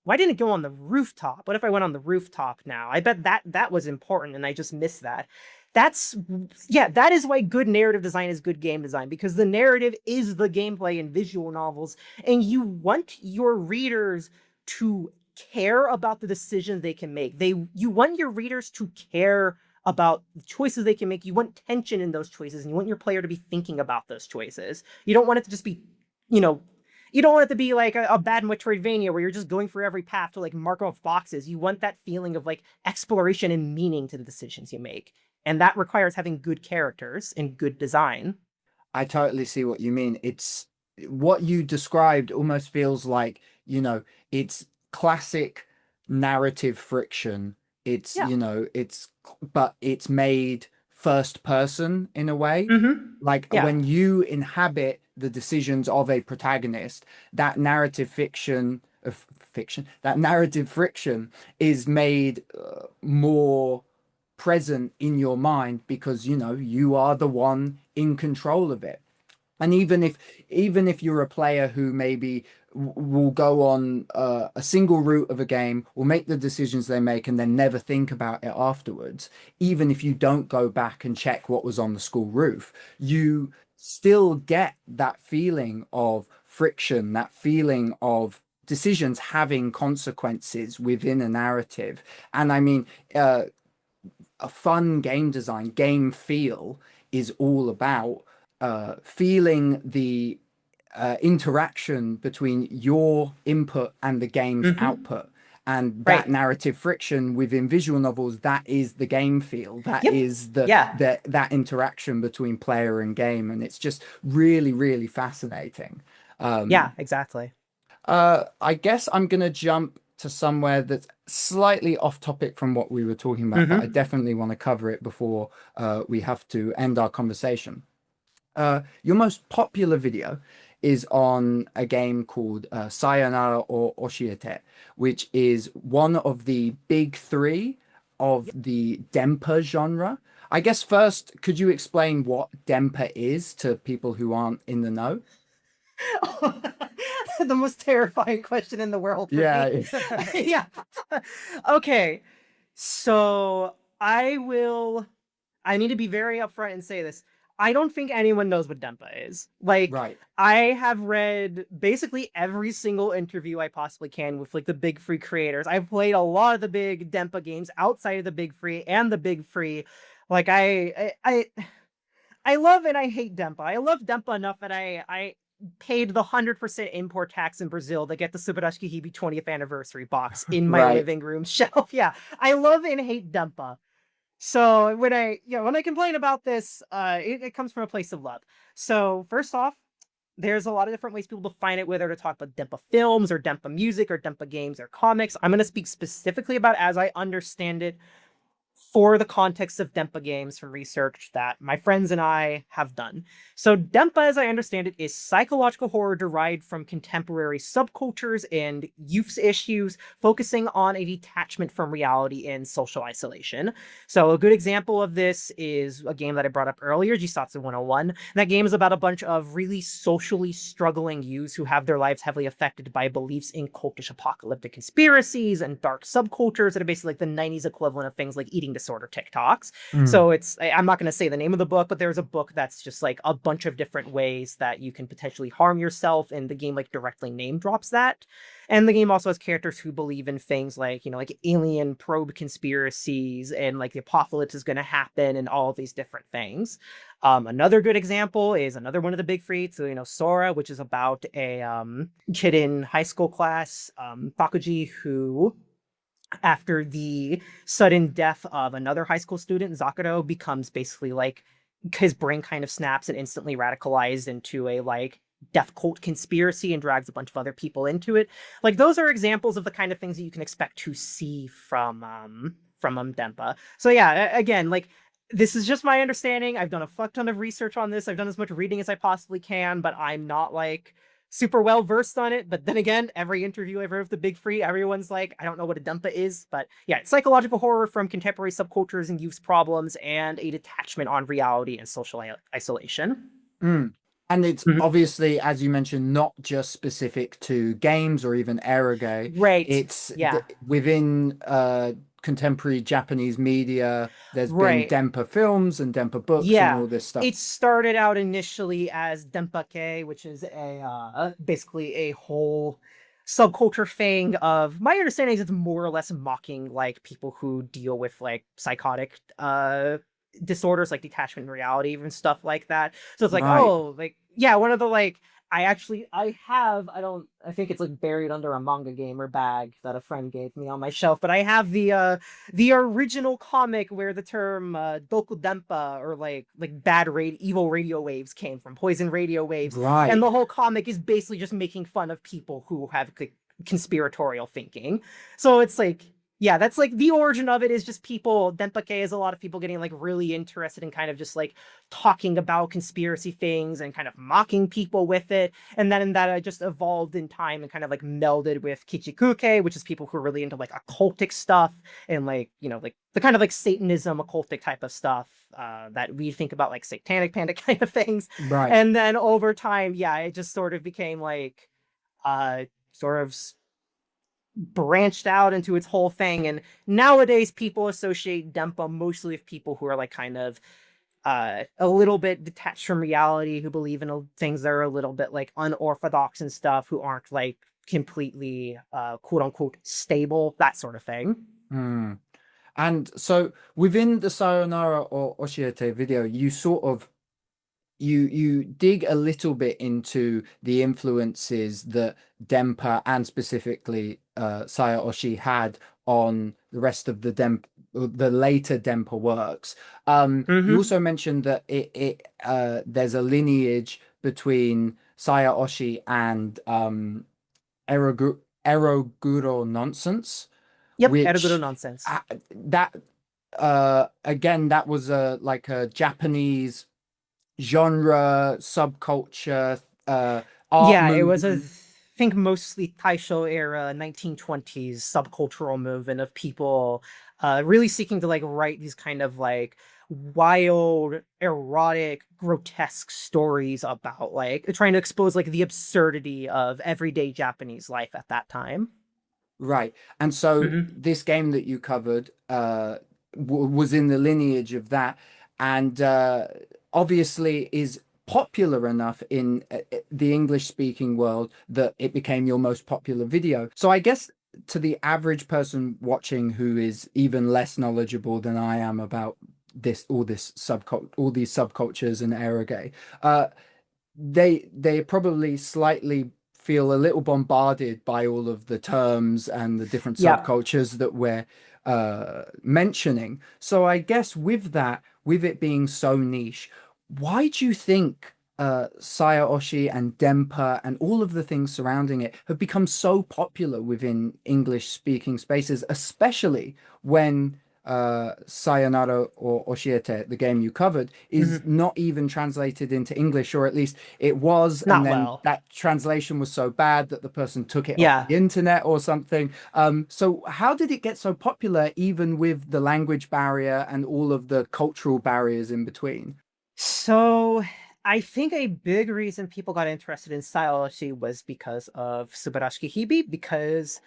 why didn't it go on the rooftop? What if I went on the rooftop now? I bet that was important and I just missed that. That is why good narrative design is good game design, because the narrative is the gameplay in visual novels, and you want your readers to care about the decisions they can make. You want your readers to care about the choices they can make. You want tension in those choices, and you want your player to be thinking about those choices. You don't want it to just be, you know, you don't want it to be like a bad Metroidvania where you're just going for every path to like mark off boxes. You want that feeling of like exploration and meaning to the decisions you make. And that requires having good characters and good design. I totally see what you mean. It's what you described almost feels like, it's classic narrative friction. It's, Yeah. but it's made first person in a way. Like Yeah. when you inhabit the decisions of a protagonist, that narrative that narrative friction is made more present in your mind, because you are the one in control of it. And even if you're a player who maybe will go on a single route of a game, will make the decisions they make and then never think about it afterwards, even if you don't go back and check what was on the school roof, you still get that feeling of friction, that feeling of decisions having consequences within a narrative. And I mean, a fun game feel is all about feeling the interaction between your input and the game's output. And that Right. narrative friction within visual novels, that is the game feel. That Yep. is Yeah. that interaction between player and game. And it's just really, really fascinating. Yeah, exactly. I guess I'm going to jump to somewhere that's slightly off topic from what we were talking about, but I definitely want to cover it before we have to end our conversation. Your most popular video is on a game called Sayonara or Oshiete, which is one of the big three of the denpa genre. I guess first, could you explain what denpa is to people who aren't in the know? The most terrifying question in the world for me. Yeah. Yeah. Okay. So I need to be very upfront and say this. I don't think anyone knows what denpa is. Like, Right. I have read basically every single interview I possibly can with like the big free creators. I've played a lot of the big denpa games outside of the big free and the big free. Like I love and I hate denpa. I love denpa enough that I paid the 100% import tax in Brazil to get the Subarashi Hibi 20th anniversary box in my Right. living room shelf. Yeah, I love and hate denpa. So when I complain about this, it comes from a place of love. So first off, there's a lot of different ways people define it, whether to talk about denpa films or denpa music or denpa games or comics. I'm going to speak specifically about as I understand it for the context of denpa games from research that my friends and I have done. So denpa, as I understand it, is psychological horror derived from contemporary subcultures and youth's issues, focusing on a detachment from reality and social isolation. So a good example of this is a game that I brought up earlier, Jisatsu 101. That game is about a bunch of really socially struggling youths who have their lives heavily affected by beliefs in cultish apocalyptic conspiracies and dark subcultures that are basically like the 90s equivalent of things like eating disorder TikToks. Mm. So I'm not going to say the name of the book, but there's a book that's just like a bunch of different ways that you can potentially harm yourself, and the game like directly name drops that. And the game also has characters who believe in things like, like alien probe conspiracies and like the apocalypse is going to happen and all of these different things. Another good example is another one of the big three, so Sora, which is about a kid in high school class, Bakuji, who after the sudden death of another high school student, Zakuro becomes basically like his brain kind of snaps and instantly radicalized into a like death cult conspiracy and drags a bunch of other people into it. Like those are examples of the kind of things that you can expect to see from denpa. So yeah, again, like this is just my understanding. I've done a fuck ton of research on this. I've done as much reading as I possibly can, but I'm not like super well versed on it, but then again, every interview I've heard with the Big Free, everyone's like, I don't know what a denpa is, but yeah, it's psychological horror from contemporary subcultures and youth problems and a detachment on reality and social isolation. Mm. And it's Mhm. obviously, as you mentioned, not just specific to games or even eroge. Right. It's Yeah. within contemporary Japanese media. There's been Right. denpa films and denpa books and Yeah. all this stuff. It started out initially as denpake, which is a basically a whole subculture thing of my understanding is it's more or less mocking like people who deal with like psychotic disorders like detachment and reality and stuff like that. So it's like, Right. oh, like yeah, one of the like I think it's like buried under a manga gamer bag that a friend gave me on my shelf, but I have the original comic where the term doku denpa or like evil radio waves came from, poison radio waves, and Right. the whole comic is basically just making fun of people who have like, conspiratorial thinking. So it's like yeah, that's like the origin of it is just people denpake is a lot of people getting like really interested in kind of just like talking about conspiracy things and kind of mocking people with it. And then that I just evolved in time and kind of like melded with Kichikuke, which is people who are really into like occultic stuff and like, you know, like the kind of like Satanism, occultic type of stuff that we think about like satanic panda kind of things. Right. And then over time, yeah, it just sort of became like sort of branched out into its whole thing. And nowadays people associate denpa mostly with people who are like kind of a little bit detached from reality, who believe in things that are a little bit like unorthodox and stuff, who aren't like completely quote unquote stable, that sort of thing. Hmm. And so within the Sayonara or Oshiete video, you sort of you dig a little bit into the influences that denpa and specifically Saya Oshi had on the rest of the later denpa works. You Mm-hmm. also mentioned that there's a lineage between Saya Oshi and Eroguro nonsense, Yep, Eroguro which nonsense. that again that was a like a Japanese genre, subculture, art Yeah, it was a movement. think mostly Taisho era 1920s subcultural movement of people really seeking to like write these kind of like wild, erotic, grotesque stories about like trying to expose like the absurdity of everyday Japanese life at that time. Right. And so Hmm. this game that you covered was in the lineage of that, and obviously is popular enough in the English speaking world that it became your most popular video. So I guess to the average person watching who is even less knowledgeable than I am about all these subcultures and eroge, uh, they probably slightly feel a little bombarded by all of the terms and the different Yeah. subcultures that we're mentioning. So I guess with that, with it being so niche, why do you think Saya Oshi and Denpa and all of the things surrounding it have become so popular within English speaking spaces, especially when Sayonara or Oshiete, the game you covered, is Hmm. not even translated into English, or at least it was, and Not then well. that translation was so bad that the person took it off Yeah. the internet or something. So how did it get so popular, even with the language barrier and all of the cultural barriers in between? So I think a big reason people got interested in styology was because of Subarashiki Hibi, because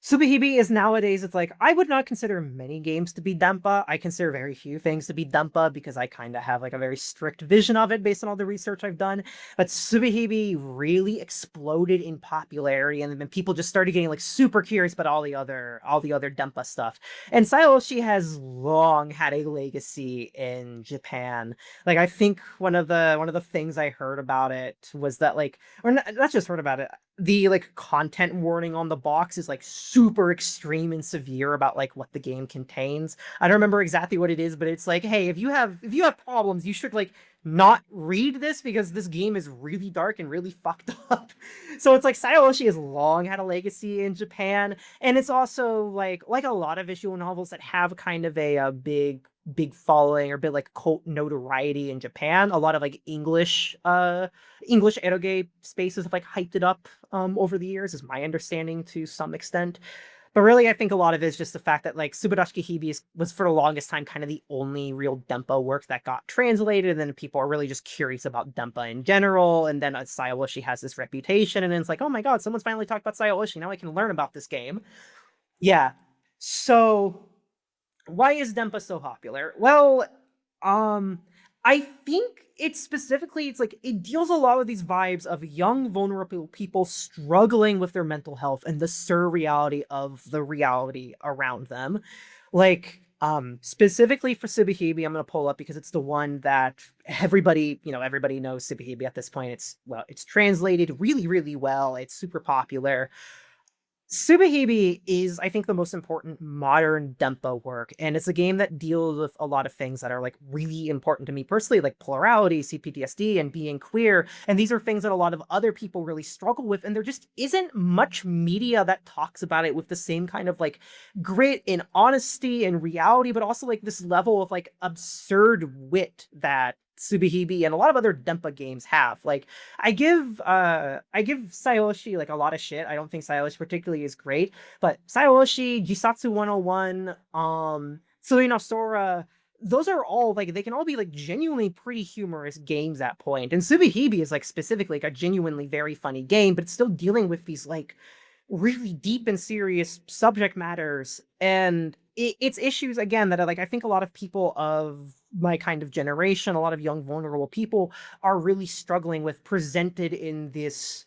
Subihibi is nowadays, it's like, I would not consider many games to be denpa. I consider very few things to be denpa because I kind of have like a very strict vision of it based on all the research I've done. But Subihibi really exploded in popularity, and then people just started getting like super curious about all the other denpa stuff. And Saiyoshi has long had a legacy in Japan. Like I think one of the things I heard about it was that like, or not just heard about it, the like content warning on the box is like super extreme and severe about like what the game contains. I don't remember exactly what it is, but it's like, hey, if you have problems, you should like not read this because this game is really dark and really fucked up. So it's like Sayaoshi has long had a legacy in Japan, and it's also like a lot of visual novels that have kind of a big following or a bit like cult notoriety in Japan. A lot of like English eroge spaces have like hyped it up over the years, is my understanding to some extent. But really, I think a lot of it is just the fact that like Subarashiki Hibi was for the longest time kind of the only real denpa work that got translated, and then people are really just curious about denpa in general. And then Sayaoshi has this reputation, and then it's like, oh my god, someone's finally talked about Sayaoshi. Now I can learn about this game. Yeah. So why is denpa so popular? Well, I think it's like it deals a lot with these vibes of young vulnerable people struggling with their mental health and the surreality of the reality around them. Like specifically for Subihibi, I'm going to pull up because it's the one that everybody knows Subihibi at this point. It's translated really, really well. It's super popular. Subihibi is, I think, the most important modern denpa work, and it's a game that deals with a lot of things that are like really important to me personally, like plurality, CPTSD, and being queer. And these are things that a lot of other people really struggle with, and there just isn't much media that talks about it with the same kind of like grit and honesty and reality, but also like this level of like absurd wit that Subihibi and a lot of other denpa games have. Like I give Sayoshi like a lot of shit. I don't think Sayoshi particularly is great, but Sayoshi, Jisatsu 101, Tsuino Sora, those are all like, they can all be like genuinely pretty humorous games at point. And Subihibi is like specifically like a genuinely very funny game, but it's still dealing with these like really deep and serious subject matters, and it's issues again that I think a lot of people of my kind of generation, a lot of young vulnerable people are really struggling with, presented in this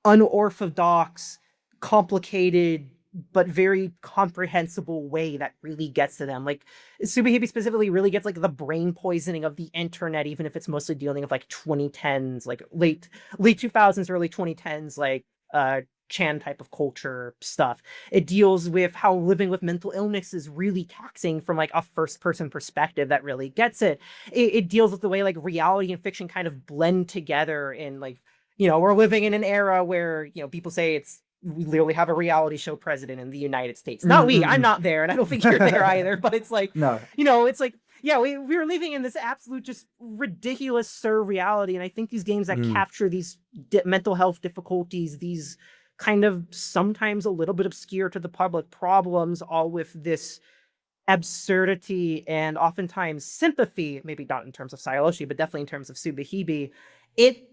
unorthodox, complicated, but very comprehensible way that really gets to them. Like Subihibi specifically really gets like the brain poisoning of the internet, even if it's mostly dealing with like 2010s, like late 2000s, early 2010s, like Chan type of culture stuff. It deals with how living with mental illness is really taxing from like a first person perspective that really gets it. It deals with the way like reality and fiction kind of blend together, in like, we're living in an era where, people say we literally have a reality show president in the United States. Not we, I'm not there, and I don't think you're there either, but it's like, No. It's like, yeah, we're living in this absolute just ridiculous surreality, and I think these games that capture these mental health difficulties, these kind of sometimes a little bit obscure to the public problems, all with this absurdity and oftentimes sympathy, maybe not in terms of Sayoshi, but definitely in terms of Subihibi, it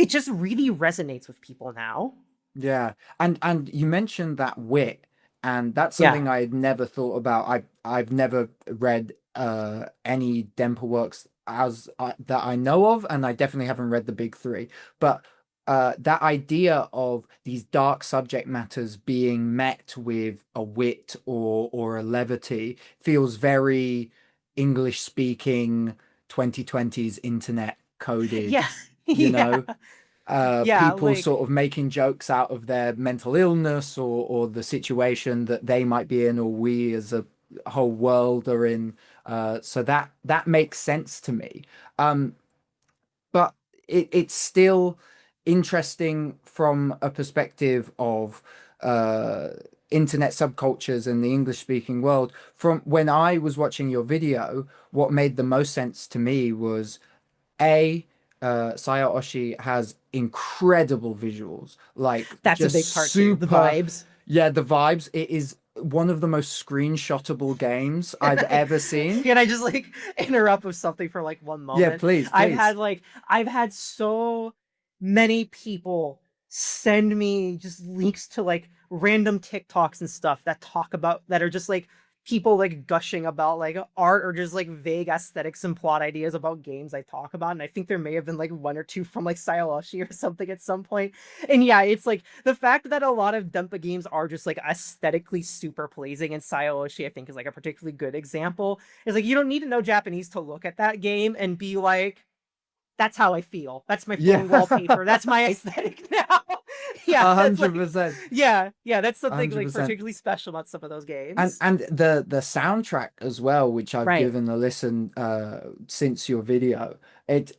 just really resonates with people now. Yeah, and you mentioned that wit, and that's something I'd never thought about. I've never read any denpa works that I know of, and I definitely haven't read the big three. But that idea of these dark subject matters being met with a wit or a levity feels very English speaking 2020s internet coded. Yeah. You know, people like, sort of making jokes out of their mental illness or the situation that they might be in, or we as a whole world are in. So that makes sense to me. But it's still interesting from a perspective of internet subcultures and the English speaking world. From when I was watching your video, what made the most sense to me was Sayaoshi has incredible visuals. Like, that's a just big part super, too, the vibes. Yeah, the vibes. It is one of the most screenshotable games I've ever seen. Can I just like interrupt with something for like one moment? Yeah, please. I've had so many people send me just links to like random TikToks and stuff that are just like people like gushing about like art or just like vague aesthetics and plot ideas about games I talk about. And I think there may have been like one or two from like Sayoshi or something at some point. And yeah, it's like the fact that a lot of denpa games are just like aesthetically super pleasing, and Sayoshi I think is like a particularly good example. It's like, you don't need to know Japanese to look at that game and be like, that's how I feel. That's my phone wallpaper. That's my aesthetic now. Yeah, that's like 100%. yeah, that's something like 100%. particularly special about some of those And games. the soundtrack as well, which I've Right. given a listen since your video, it's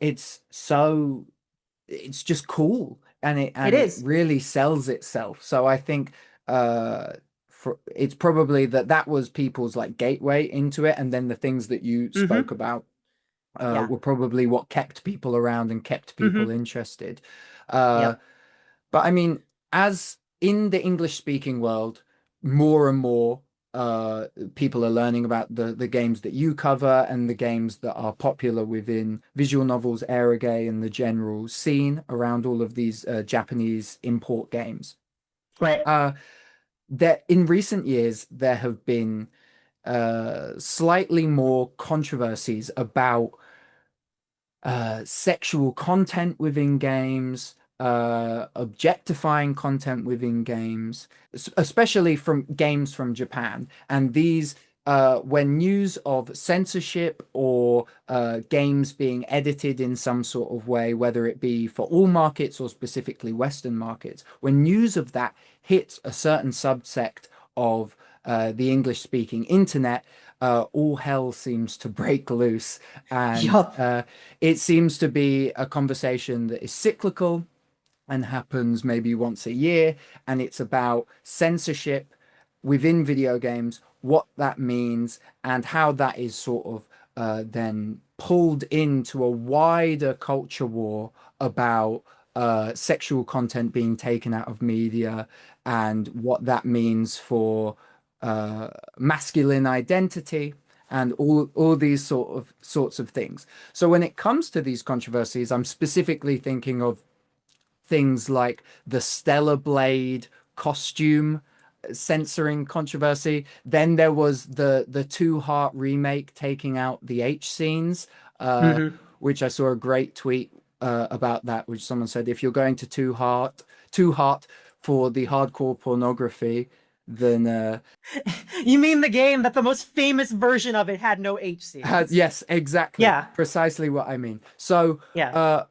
just cool, and It it is. really sells itself. So I think uh it's probably that was people's like gateway into it, and then the things that you Mm-hmm. spoke about Yeah. were probably what kept people around and kept Mm-hmm. people interested. Uh Yep. but I mean, as in the English speaking world, more and more people are learning about the games that you cover and the games that are popular within visual novels, eroge, and the general scene around all of these Japanese import games. Right. Uh, that in recent years there have been slightly more controversies about sexual content within games, objectifying content within games, especially from games from Japan. And these, when news of censorship or games being edited in some sort of way, whether it be for all markets or specifically Western markets, when news of that hits a certain subsect of the English speaking internet, all hell seems to break loose. And Yup. it seems to be a conversation that is cyclical and happens maybe once a year. And it's about censorship within video games, what that means, and how that is sort of then pulled into a wider culture war about sexual content being taken out of media and what that means for masculine identity and all these sorts of things. So when it comes to these controversies, I'm specifically thinking of things like the Stellar Blade costume censoring controversy. Then there was the Two Heart remake taking out the H scenes, Mm-hmm. which I saw a great tweet about that, which someone said, if you're going to Two Heart for the hardcore pornography, then You mean the game that the most famous version of it had no H scenes? yes, exactly. Yeah. Precisely what I mean. So, Yeah.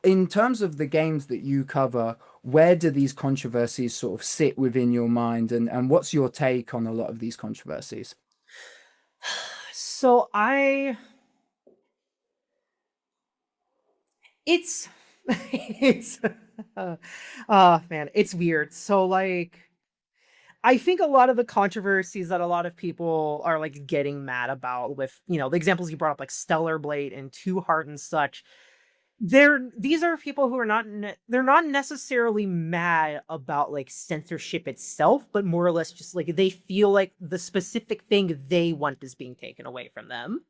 in terms of the games that you cover, where do these controversies sort of sit within your mind, and what's your take on a lot of these controversies? So it's it's man, it's weird. So like I think a lot of the controversies that a lot of people are like getting mad about with, the examples you brought up like Stellar Blade and Two Heart and such, these are people who are they're not necessarily mad about like censorship itself, but more or less just like they feel like the specific thing they want is being taken away from them.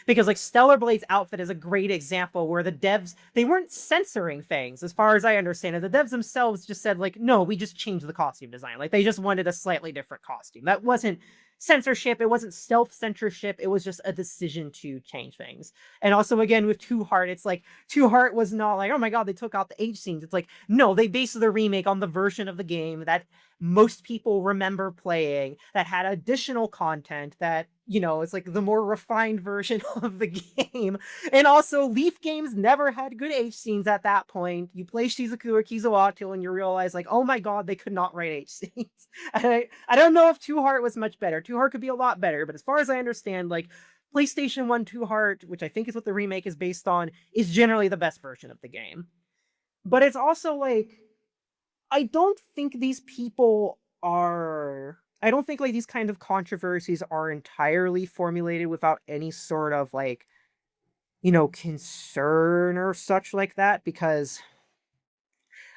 Because like Stellar Blade's outfit is a great example where the devs, they weren't censoring things as far as I understand it. The devs themselves just said like, no, we just changed the costume design. Like they just wanted a slightly different costume. That wasn't censorship, it wasn't self-censorship, it was just a decision to change things. And also again with Two Heart, it's like Two Heart was not like, oh my god, they took out the H scenes. It's like, no, they based the remake on the version of the game that most people remember playing, that had additional content that, it's like the more refined version of the game. And also, Leaf games never had good H scenes at that point. You play Shizuku or Kizawato and you realize, like, oh my god, they could not write H scenes. I don't know if Two Heart was much better. Two Heart could be a lot better, but as far as I understand, like, PlayStation 1 Two Heart, which I think is what the remake is based on, is generally the best version of the game. But it's also like, I don't think these people are. I don't think like these kind of controversies are entirely formulated without any sort of like, concern or such like that, because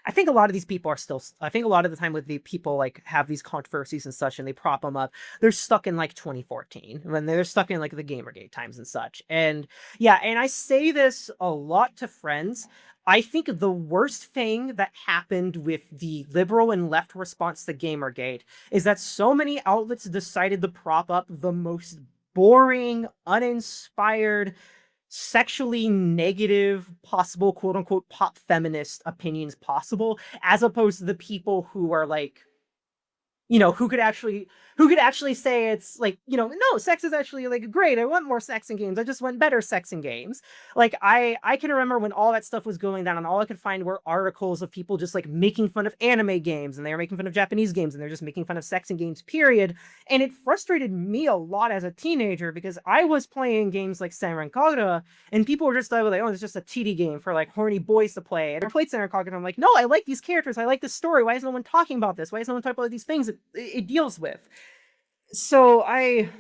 I think a lot of these people are still. I think a lot of the time with the people like have these controversies and such, and they prop them up. They're stuck in like 2014 when they're stuck in like the Gamergate times and such. And yeah, and I say this a lot to friends. I think the worst thing that happened with the liberal and left response to Gamergate is that so many outlets decided to prop up the most boring, uninspired, sexually negative possible quote unquote pop feminist opinions possible, as opposed to the people who are like, who could actually who could actually say it's like, no, sex is actually like great. I want more sex in games. I just want better sex in games. Like I can remember when all that stuff was going down and all I could find were articles of people just like making fun of anime games and they were making fun of Japanese games and they're just making fun of sex in games, period. And it frustrated me a lot as a teenager because I was playing games like Senran Kagura and people were just like, oh, it's just a TD game for like horny boys to play. And I played Senran Kagura and I'm like, no, I like these characters. I like this story. Why is no one talking about this? Why is no one talking about these things it deals with? So I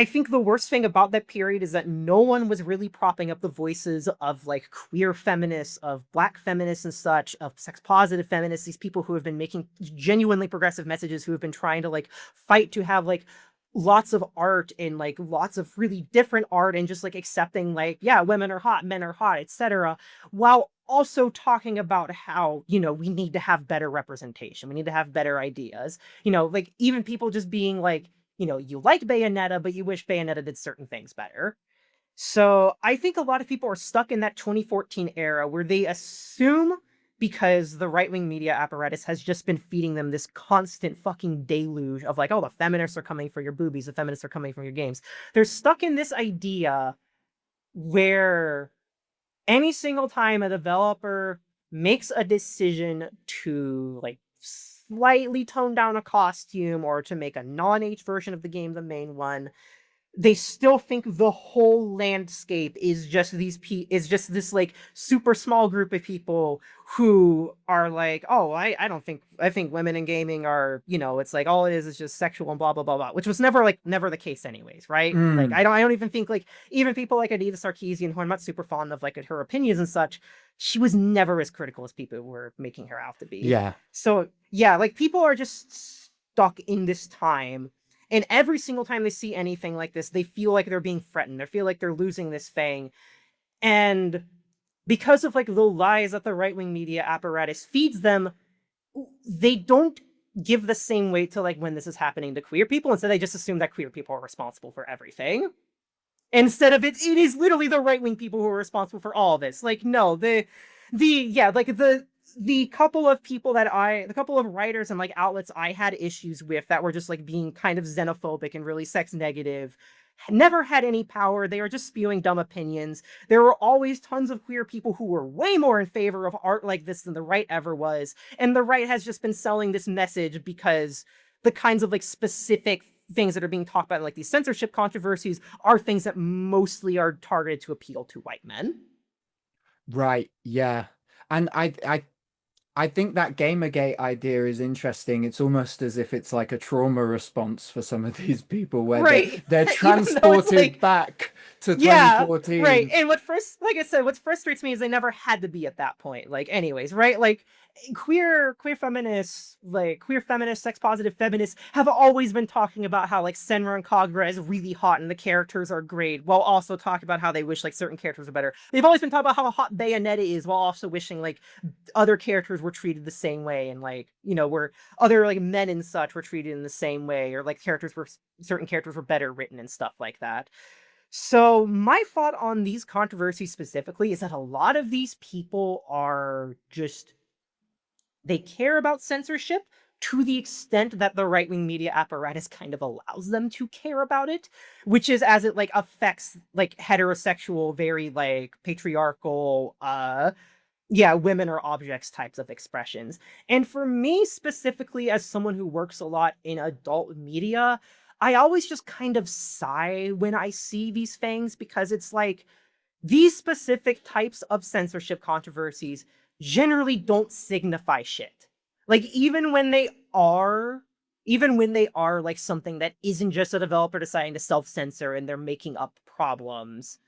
think the worst thing about that period is that no one was really propping up the voices of like queer feminists, of black feminists and such, of sex positive feminists, these people who have been making genuinely progressive messages, who have been trying to like fight to have like lots of art and like lots of really different art and just like accepting like, yeah, women are hot, men are hot, etc. While also talking about how, we need to have better representation. We need to have better ideas. Like even people just being like, you like Bayonetta, but you wish Bayonetta did certain things better. So I think a lot of people are stuck in that 2014 era where they assume because the right-wing media apparatus has just been feeding them this constant fucking deluge of like, oh, the feminists are coming for your boobies, the feminists are coming for your games. They're stuck in this idea where any single time a developer makes a decision to like slightly tone down a costume or to make a non-H version of the game the main one, they still think the whole landscape is just this like super small group of people who are like, oh, I think women in gaming are, it's like all it is just sexual and blah blah blah blah, which was never the case anyways, right? Like I don't even think like even people like Anita Sarkeesian, who I'm not super fond of like her opinions and such, she was never as critical as people were making her out to be. Yeah. So yeah, like people are just stuck in this time. And every single time they see anything like this, they feel like they're being threatened. They feel like they're losing this thing. And because of like the lies that the right-wing media apparatus feeds them, they don't give the same weight to like when this is happening to queer people. Instead, they just assume that queer people are responsible for everything. Instead of it is literally the right-wing people who are responsible for all this. Like, no, the couple of writers and like outlets I had issues with that were just like being kind of xenophobic and really sex negative never had any power. They were just spewing dumb opinions. There were always tons of queer people who were way more in favor of art like this than the right ever was. And the right has just been selling this message because the kinds of like specific things that are being talked about, like these censorship controversies, are things that mostly are targeted to appeal to white men. Right. Yeah. And I think that Gamergate idea is interesting. It's almost as if it's like a trauma response for some of these people where they're transported like, back to 2014. Right. And what frustrates me is they never had to be at that point. Like, anyways, right? Like queer feminists, sex positive feminists have always been talking about how like Senran Kagura is really hot and the characters are great, while also talking about how they wish like certain characters are better. They've always been talking about how hot Bayonetta is, while also wishing like other characters were treated the same way, and like, where other like men and such were treated in the same way, or like certain characters were better written and stuff like that. So my thought on these controversies specifically is that a lot of these people are just, they care about censorship to the extent that the right-wing media apparatus kind of allows them to care about it, which is as it like affects like heterosexual, very like patriarchal, women are objects types of expressions. And for me specifically, as someone who works a lot in adult media, I always just kind of sigh when I see these things, because it's like these specific types of censorship controversies generally don't signify shit. Like even when they are like something that isn't just a developer deciding to self-censor and they're making up problems,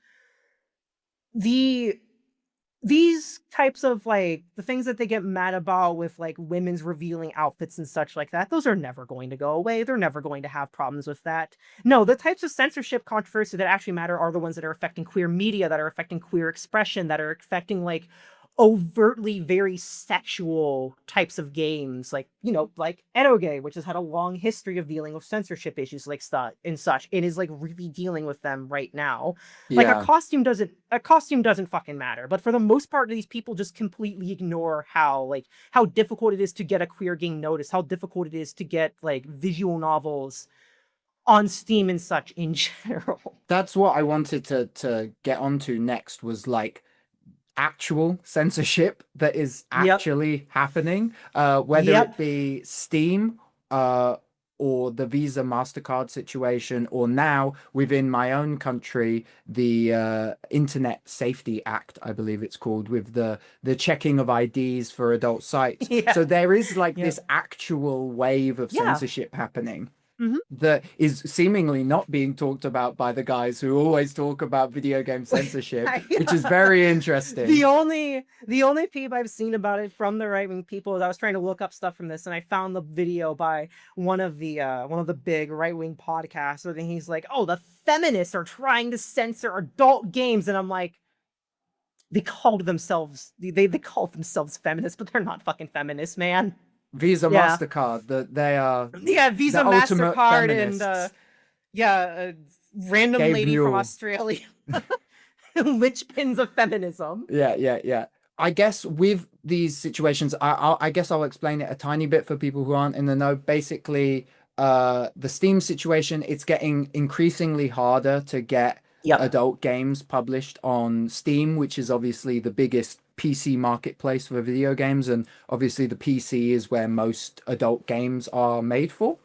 these types of like the things that they get mad about with like women's revealing outfits and such like that, those are never going to go away. They're never going to have problems with that. No, the types of censorship controversy that actually matter are the ones that are affecting queer media, that are affecting queer expression, that are affecting like overtly very sexual types of games, like, you know, like Eroge, which has had a long history of dealing with censorship issues like stuff and such. It is like really dealing with them right now. Like Yeah. a costume doesn't fucking matter, but for the most part, these people just completely ignore how difficult it is to get a queer game noticed, how difficult it is to get like visual novels on Steam and such in general. That's what I wanted to get onto next, was like actual censorship that is Yep. actually happening, whether Yep. it be Steam, uh, or the Visa MasterCard situation, or now within my own country, the Internet Safety Act, I believe it's called, with the checking of IDs for adult sites. Yeah. So there is like Yep. this actual wave of Yeah. censorship happening Mhm. that is seemingly not being talked about by the guys who always talk about video game censorship, which is very interesting. The only peep I've seen about it from the right wing people is I was trying to look up stuff from this and I found the video by one of the big right wing podcasts, and he's like, "Oh, the feminists are trying to censor adult games," and I'm like, they called themselves feminists, but they're not fucking feminists, man. Visa Yeah, MasterCard, that they are yeah, the Visa, ultimate Mastercard, and feminists. yeah, random Gabe lady from Newell. Australia, linchpins of feminism. Yeah. I guess with these situations, I guess I'll explain it a tiny bit for people who aren't in the know. Basically, the Steam situation, it's getting increasingly harder to get Yep. adult games published on Steam, which is obviously the biggest PC marketplace for video games, and obviously the PC is where most adult games are made for.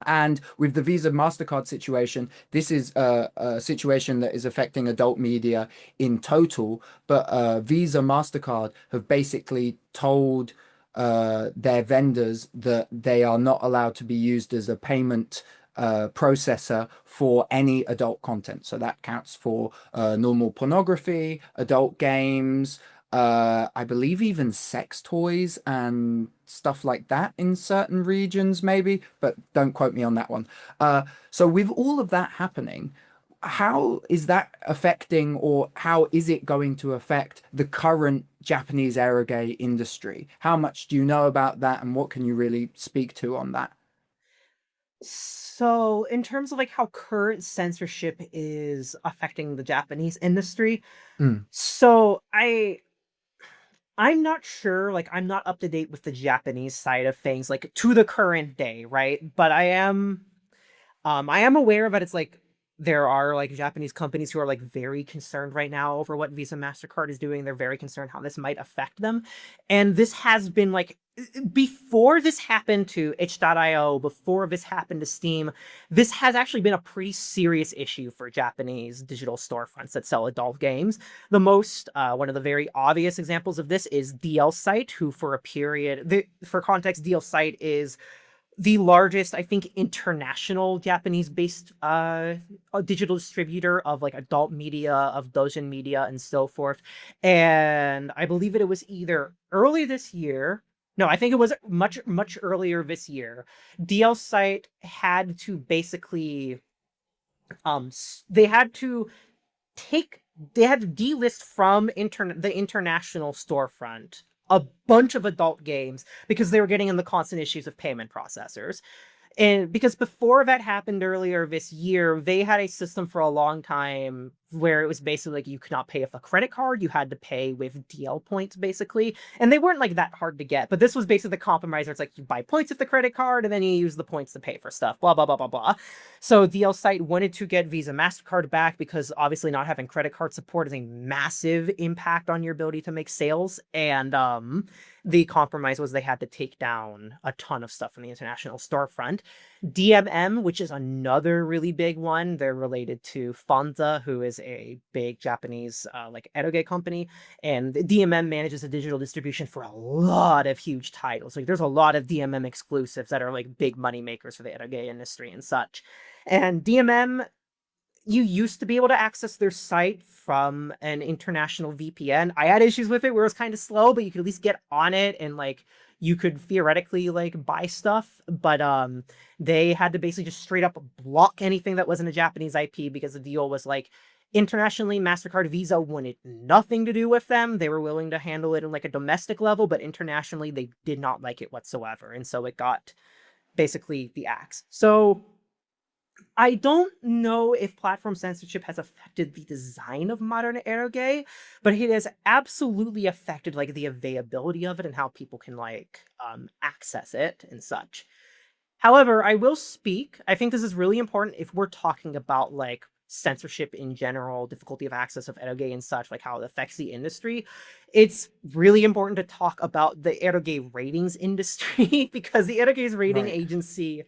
And with the Visa MasterCard situation, this is a situation that is affecting adult media in total. But Visa MasterCard have basically told their vendors that they are not allowed to be used as a payment processor for any adult content. So that counts for normal pornography, adult games, I believe even sex toys and stuff like that in certain regions, maybe, but don't quote me on that one. So with all of that happening, how is that affecting, or how is it going to affect the current Japanese eroge industry? How much do you know about that, and what can you really speak to on that? So, in terms of like how current censorship is affecting the Japanese industry, Mm, so I'm not sure, like I'm not up to date with the Japanese side of things, like to the current day, right? But I am aware of it. It's like there are like Japanese companies who are like very concerned right now over what Visa Mastercard is doing. They're very concerned how this might affect them. And this has been like before this happened to itch.io, before this happened to Steam, this has actually been a pretty serious issue for Japanese digital storefronts that sell adult games. One of the very obvious examples of this is DL Site, who for a period, for context, DL Site is the largest, I think, international Japanese-based digital distributor of like adult media, of doujin media, and so forth. And I believe it was either early this year. No, I think it was much earlier this year. DL Site had to basically they had to take they had to delist from the international storefront a bunch of adult games because they were getting in the constant issues of payment processors. And because before that happened earlier this year, they had a system for a long time where it was basically like you could not pay with a credit card. You had to pay with DL points, basically. And they weren't like that hard to get. But this was basically the compromise where it's like you buy points with the credit card and then you use the points to pay for stuff, blah, blah, blah, blah, blah. So DL Site wanted to get Visa MasterCard back because obviously not having credit card support is a massive impact on your ability to make sales. And the compromise was they had to take down a ton of stuff from the international storefront. DMM, which is another really big one, they're related to Fonza, who is a big Japanese like eroge company, and DMM manages the digital distribution for a lot of huge titles. Like there's a lot of DMM exclusives that are like big money makers for the eroge industry and such. And DMM, you used to be able to access their site from an international VPN. I had issues with it where it was kind of slow, but you could at least get on it and like you could theoretically like buy stuff. But they had to basically just straight up block anything that wasn't a Japanese IP because the deal was like Internationally, MasterCard, Visa wanted nothing to do with them. They were willing to handle it in like a domestic level, but internationally they did not like it whatsoever. And so it got basically the axe. So I don't know if platform censorship has affected the design of modern eroge, but it has absolutely affected like the availability of it and how people can like access it and such. However, I will speak. I think this is really important if we're talking about like censorship in general, difficulty of access of eroge and such, like how it affects the industry. It's really important to talk about the eroge ratings industry because the eroge's rating Right. agency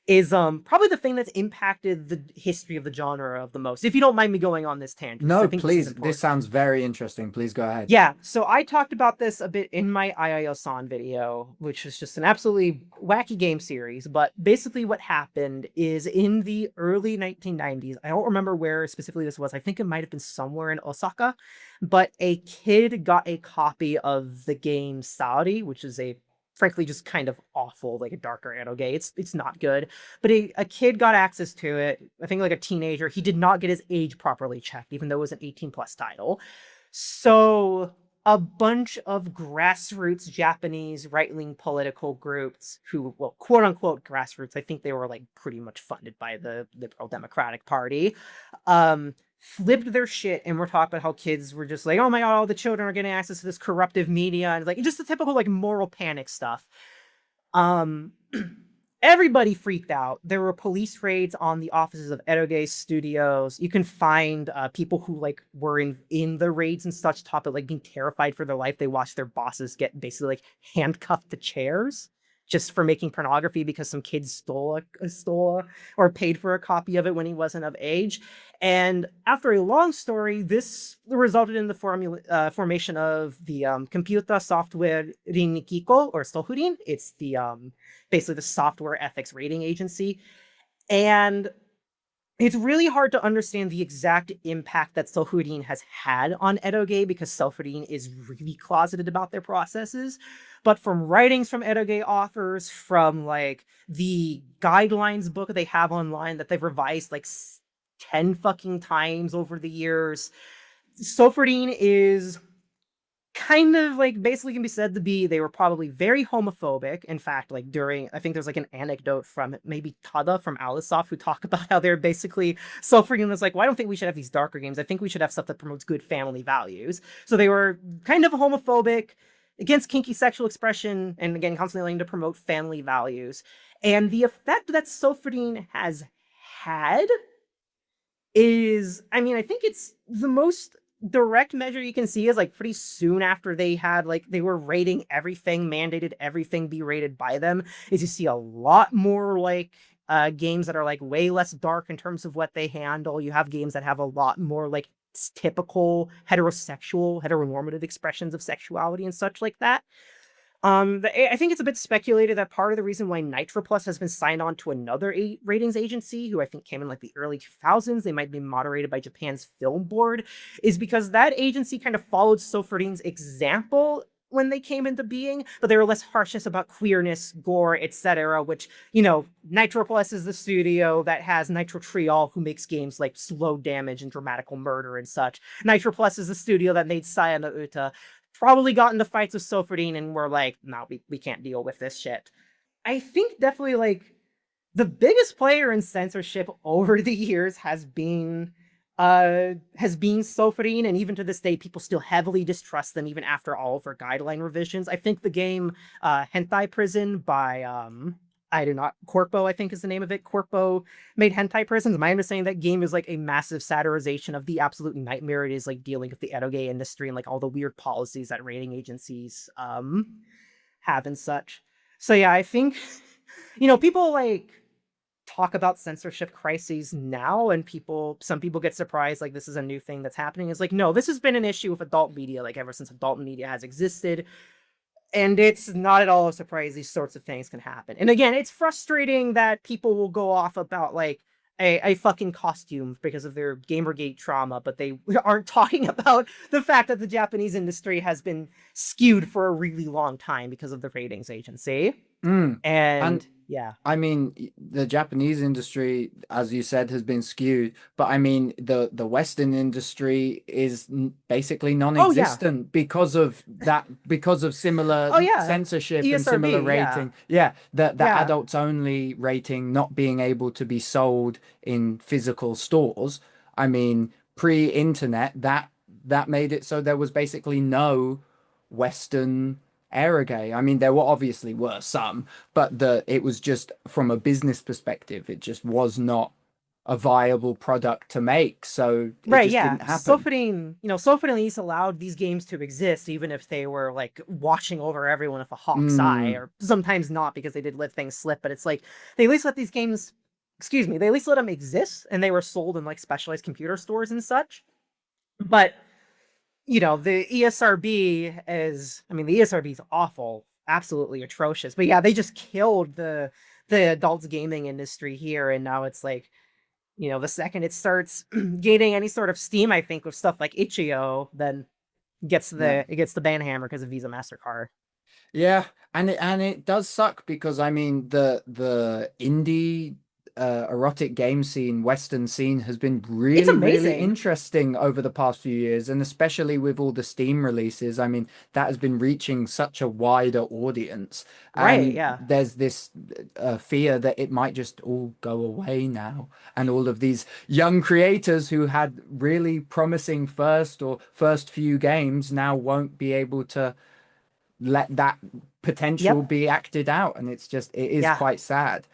is probably the thing that's impacted the history of the genre of the most. If you don't mind me going on this tangent, 'cause I No, think this is please. This important. sounds very interesting. Please go ahead. Yeah, so I talked about this a bit in my IIO-san video, which was just an absolutely wacky game series. But basically what happened is in the early 1990s, I don't remember where specifically this was. I think it might have been somewhere in Osaka, but a kid got a copy of the game Saudi, which is a frankly just kind of awful, like a darker eroge. It's not good. But a kid got access to it, I think like a teenager. He did not get his age properly checked, even though it was an 18 plus title. So a bunch of grassroots Japanese right-wing political groups who, well, quote unquote grassroots, I think they were like pretty much funded by the Liberal Democratic Party, flipped their shit and were talking about how kids were just like, oh my god, all the children are getting access to this corruptive media and like just the typical like moral panic stuff. Um Everybody freaked out. There were police raids on the offices of Eroge Studios. You can find people who like were in the raids and such talk about like being terrified for their life. They watched their bosses get basically like handcuffed to chairs just for making pornography because some kid stole or paid for a copy of it when he wasn't of age. And after a long story, this resulted in the formation of the Computer Software Rinnikiko, or Sofurin. It's the basically the software ethics rating agency. And it's really hard to understand the exact impact that Sofurin has had on eroge because Sofurin is really closeted about their processes. But from writings from eroge authors, from like the guidelines book they have online that they've revised like 10 fucking times over the years, Sofurin is kind of like basically can be said to be they were probably very homophobic. In fact, like during I think there's like an anecdote from maybe Tada from Alisoft who talk about how they're basically Sofurin was like, well, I don't think we should have these darker games. I think we should have stuff that promotes good family values. So they were kind of homophobic, against kinky sexual expression, and again constantly wanting to promote family values. And the effect that Sofurin has had is, I mean, I think it's the most direct measure you can see is like pretty soon after they had like they were rating everything, mandated everything be rated by them, is you see a lot more like games that are like way less dark in terms of what they handle. You have games that have a lot more like typical heteronormative expressions of sexuality and such like that. I think it's a bit speculated that part of the reason why Nitroplus has been signed on to another ratings agency, who I think came in like the early 2000s, they might be moderated by Japan's film board, is because that agency kind of followed Sofurin's example when they came into being, but they were less harshness about queerness, gore, etc., which, you know, Nitroplus is the studio that has Nitrotriol, who makes games like Slow Damage and Dramatical Murder and such. Nitroplus is the studio that made Sayano Uta, probably got into fights with Sofurin and were like, no, we can't deal with this shit. I think definitely like the biggest player in censorship over the years has been Sofurin, and even to this day people still heavily distrust them even after all of their guideline revisions. I think the game Hentai Prison by I do not. Corpo, I think is the name of it. Corpo made Hentai Prisons. My understanding that game is like a massive satirization of the absolute nightmare it is like dealing with the eroge industry and like all the weird policies that rating agencies have and such. So yeah, I think you know people like talk about censorship crises now, and some people get surprised like this is a new thing that's happening. It's like, no, this has been an issue with adult media like ever since adult media has existed. And it's not at all a surprise these sorts of things can happen. And again, it's frustrating that people will go off about like a fucking costume because of their Gamergate trauma, but they aren't talking about the fact that the Japanese industry has been skewed for a really long time because of the ratings agency. Mm. And And yeah. I mean, the Japanese industry, as you said, has been skewed, but I mean, the Western industry is basically Oh yeah. non-existent because of that, because of similar Oh yeah. censorship and similar ESRB, yeah. rating. Yeah, the Yeah. adults only rating not being able to be sold in physical stores. I mean, pre-internet, that made it so there was basically no Western Eroge. I mean, there obviously were some, but it was just from a business perspective, it just was not a viable product to make, so it Right, just yeah. didn't happen. Sofiting, Sofiting at least allowed these games to exist, even if they were like watching over everyone with a hawk's eye, Mm, or sometimes not because they did let things slip. But it's like they at least let these games, excuse me, they at least let them exist, and they were sold in like specialized computer stores and such. But the ESRB is, I mean, the ESRB is awful, absolutely atrocious. But yeah, they just killed the adults gaming industry here, and now it's like the second it starts gaining any sort of steam, I think, with stuff like itch.io, then yeah. it gets the ban hammer because of Visa MasterCard. Yeah, and it does suck because I mean the indie erotic game scene, Western scene has been It's really amazing. interesting over the past few years, and especially with all the Steam releases. I mean, that has been reaching such a wider audience, Right, and yeah. there's this fear that it might just all go away now, and all of these young creators who had really promising first few games now won't be able to let that potential Yep. be acted out, and it is Yeah. quite sad.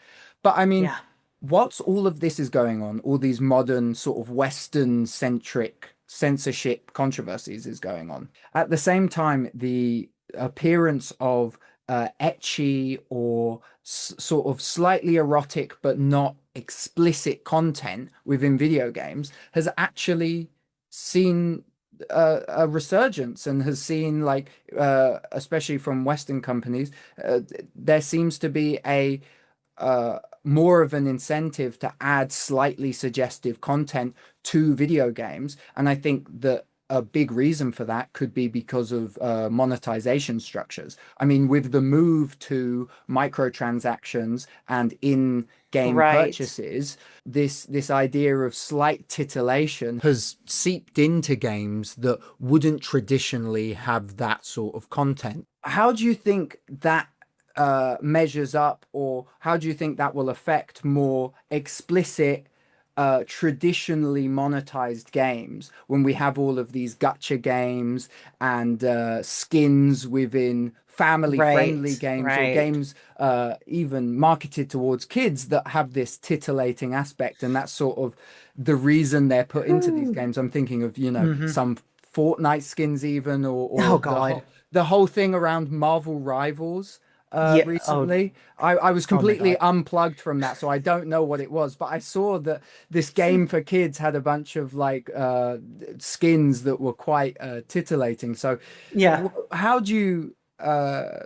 But I mean, Yeah. whilst all of this is going on, all these modern sort of Western centric censorship controversies is going on, at the same time the appearance of etchy or sort of slightly erotic but not explicit content within video games has actually seen a resurgence, and has seen like especially from Western companies, there seems to be a more of an incentive to add slightly suggestive content to video games. And I think that a big reason for that could be because of monetization structures. I mean, with the move to microtransactions and in-game Right. purchases, this idea of slight titillation has seeped into games that wouldn't traditionally have that sort of content. How do you think that measures up, or how do you think that will affect more explicit, traditionally monetized games when we have all of these gacha games and skins within family-friendly Right. games, or Right. games even marketed towards kids that have this titillating aspect, and that's sort of the reason they're put into these games. I'm thinking of, Mm-hmm. some Fortnite skins even, Oh or God. the whole thing around Marvel Rivals Yeah. Oh. recently. I was Oh my completely God. unplugged from that, so I don't know what it was, but I saw that this game for kids had a bunch of like skins that were quite titillating. So Yeah. how do you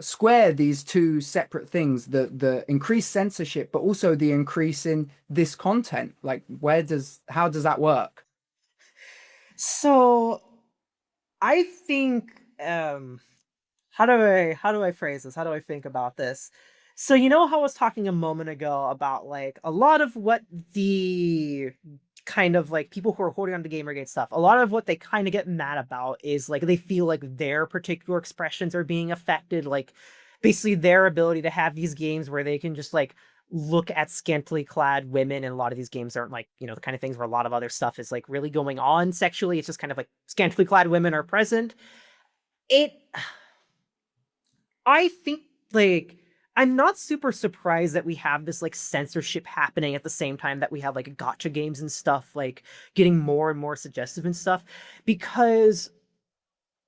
square these two separate things, the increased censorship but also the increase in this content? Like, how does that work? So I think how do I phrase this? How do I think about this? So how I was talking a moment ago about like a lot of what the kind of like people who are holding on to Gamergate stuff, a lot of what they kind of get mad about is like they feel like their particular expressions are being affected, like basically their ability to have these games where they can just like look at scantily clad women, and a lot of these games aren't like the kind of things where a lot of other stuff is like really going on sexually. It's just kind of like scantily clad women are present. It I think like I'm not super surprised that we have this like censorship happening at the same time that we have like gotcha games and stuff like getting more and more suggestive and stuff, because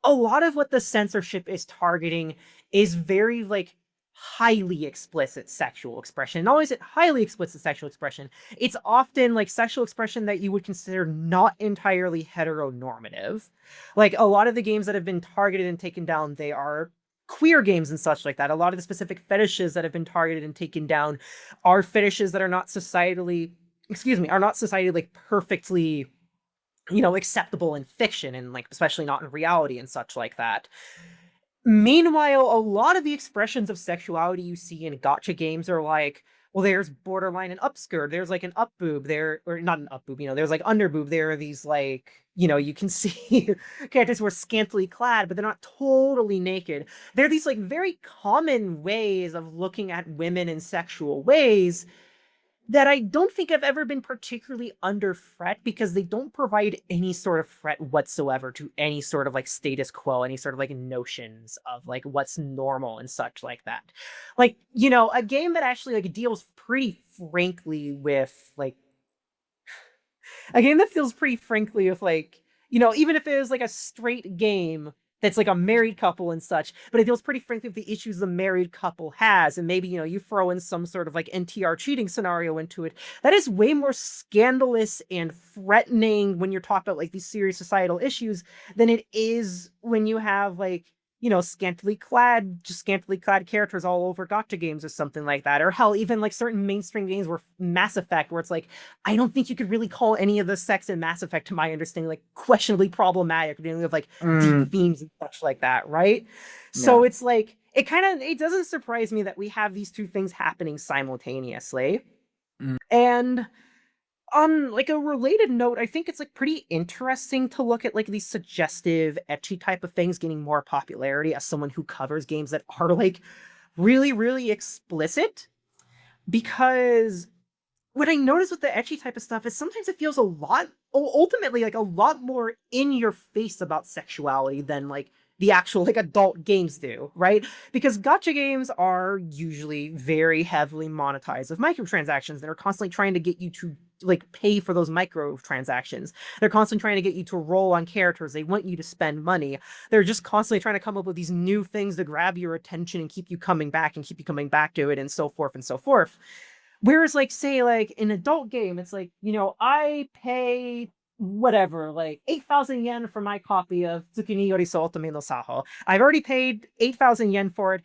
a lot of what the censorship is targeting is very like highly explicit sexual expression. Not only is it highly explicit sexual expression, it's often like sexual expression that you would consider not entirely heteronormative. Like a lot of the games that have been targeted and taken down, they are queer games and such like that. A lot of the specific fetishes that have been targeted and taken down are fetishes that are not societally, are not societally like perfectly acceptable in fiction, and like especially not in reality and such like that. Meanwhile, a lot of the expressions of sexuality you see in gotcha games are like, well, there's borderline and upskirt. There's like an up boob there, or not an up boob, there's like under boob. There are these like, you can see characters who are scantily clad, but they're not totally naked. There are these like very common ways of looking at women in sexual ways that I don't think have ever been particularly under threat because they don't provide any sort of threat whatsoever to any sort of like status quo, any sort of like notions of like what's normal and such like that. Like, a game that actually like deals pretty frankly with like a game that feels pretty frankly with like, even if it was like a straight game that's like a married couple and such, but it deals pretty frankly with the issues the married couple has. And maybe, you throw in some sort of like NTR cheating scenario into it. That is way more scandalous and threatening when you're talking about like these serious societal issues than it is when you have like, scantily clad characters all over gotcha games or something like that. Or hell, even like certain mainstream games where Mass Effect, where it's like, I don't think you could really call any of the sex in Mass Effect, to my understanding, like questionably problematic, dealing with like deep themes and such like that, right? So Yeah. it's like, it doesn't surprise me that we have these two things happening simultaneously. Mm. And on like a related note, I think it's like pretty interesting to look at like these suggestive, ecchi type of things gaining more popularity as someone who covers games that are like really, really explicit. Because what I notice with the ecchi type of stuff is sometimes it feels ultimately like a lot more in your face about sexuality than like the actual like adult games do, right? Because gotcha games are usually very heavily monetized with microtransactions that are constantly trying to get you to like pay for those microtransactions. They're constantly trying to get you to roll on characters. They want you to spend money. They're just constantly trying to come up with these new things to grab your attention and keep you coming back to it and so forth and so forth. Whereas, like, say, like, an adult game, it's like, I pay whatever, like 8,000 yen for my copy of Tsukini Yoriso Otome no Saho. I've already paid 8,000 yen for it.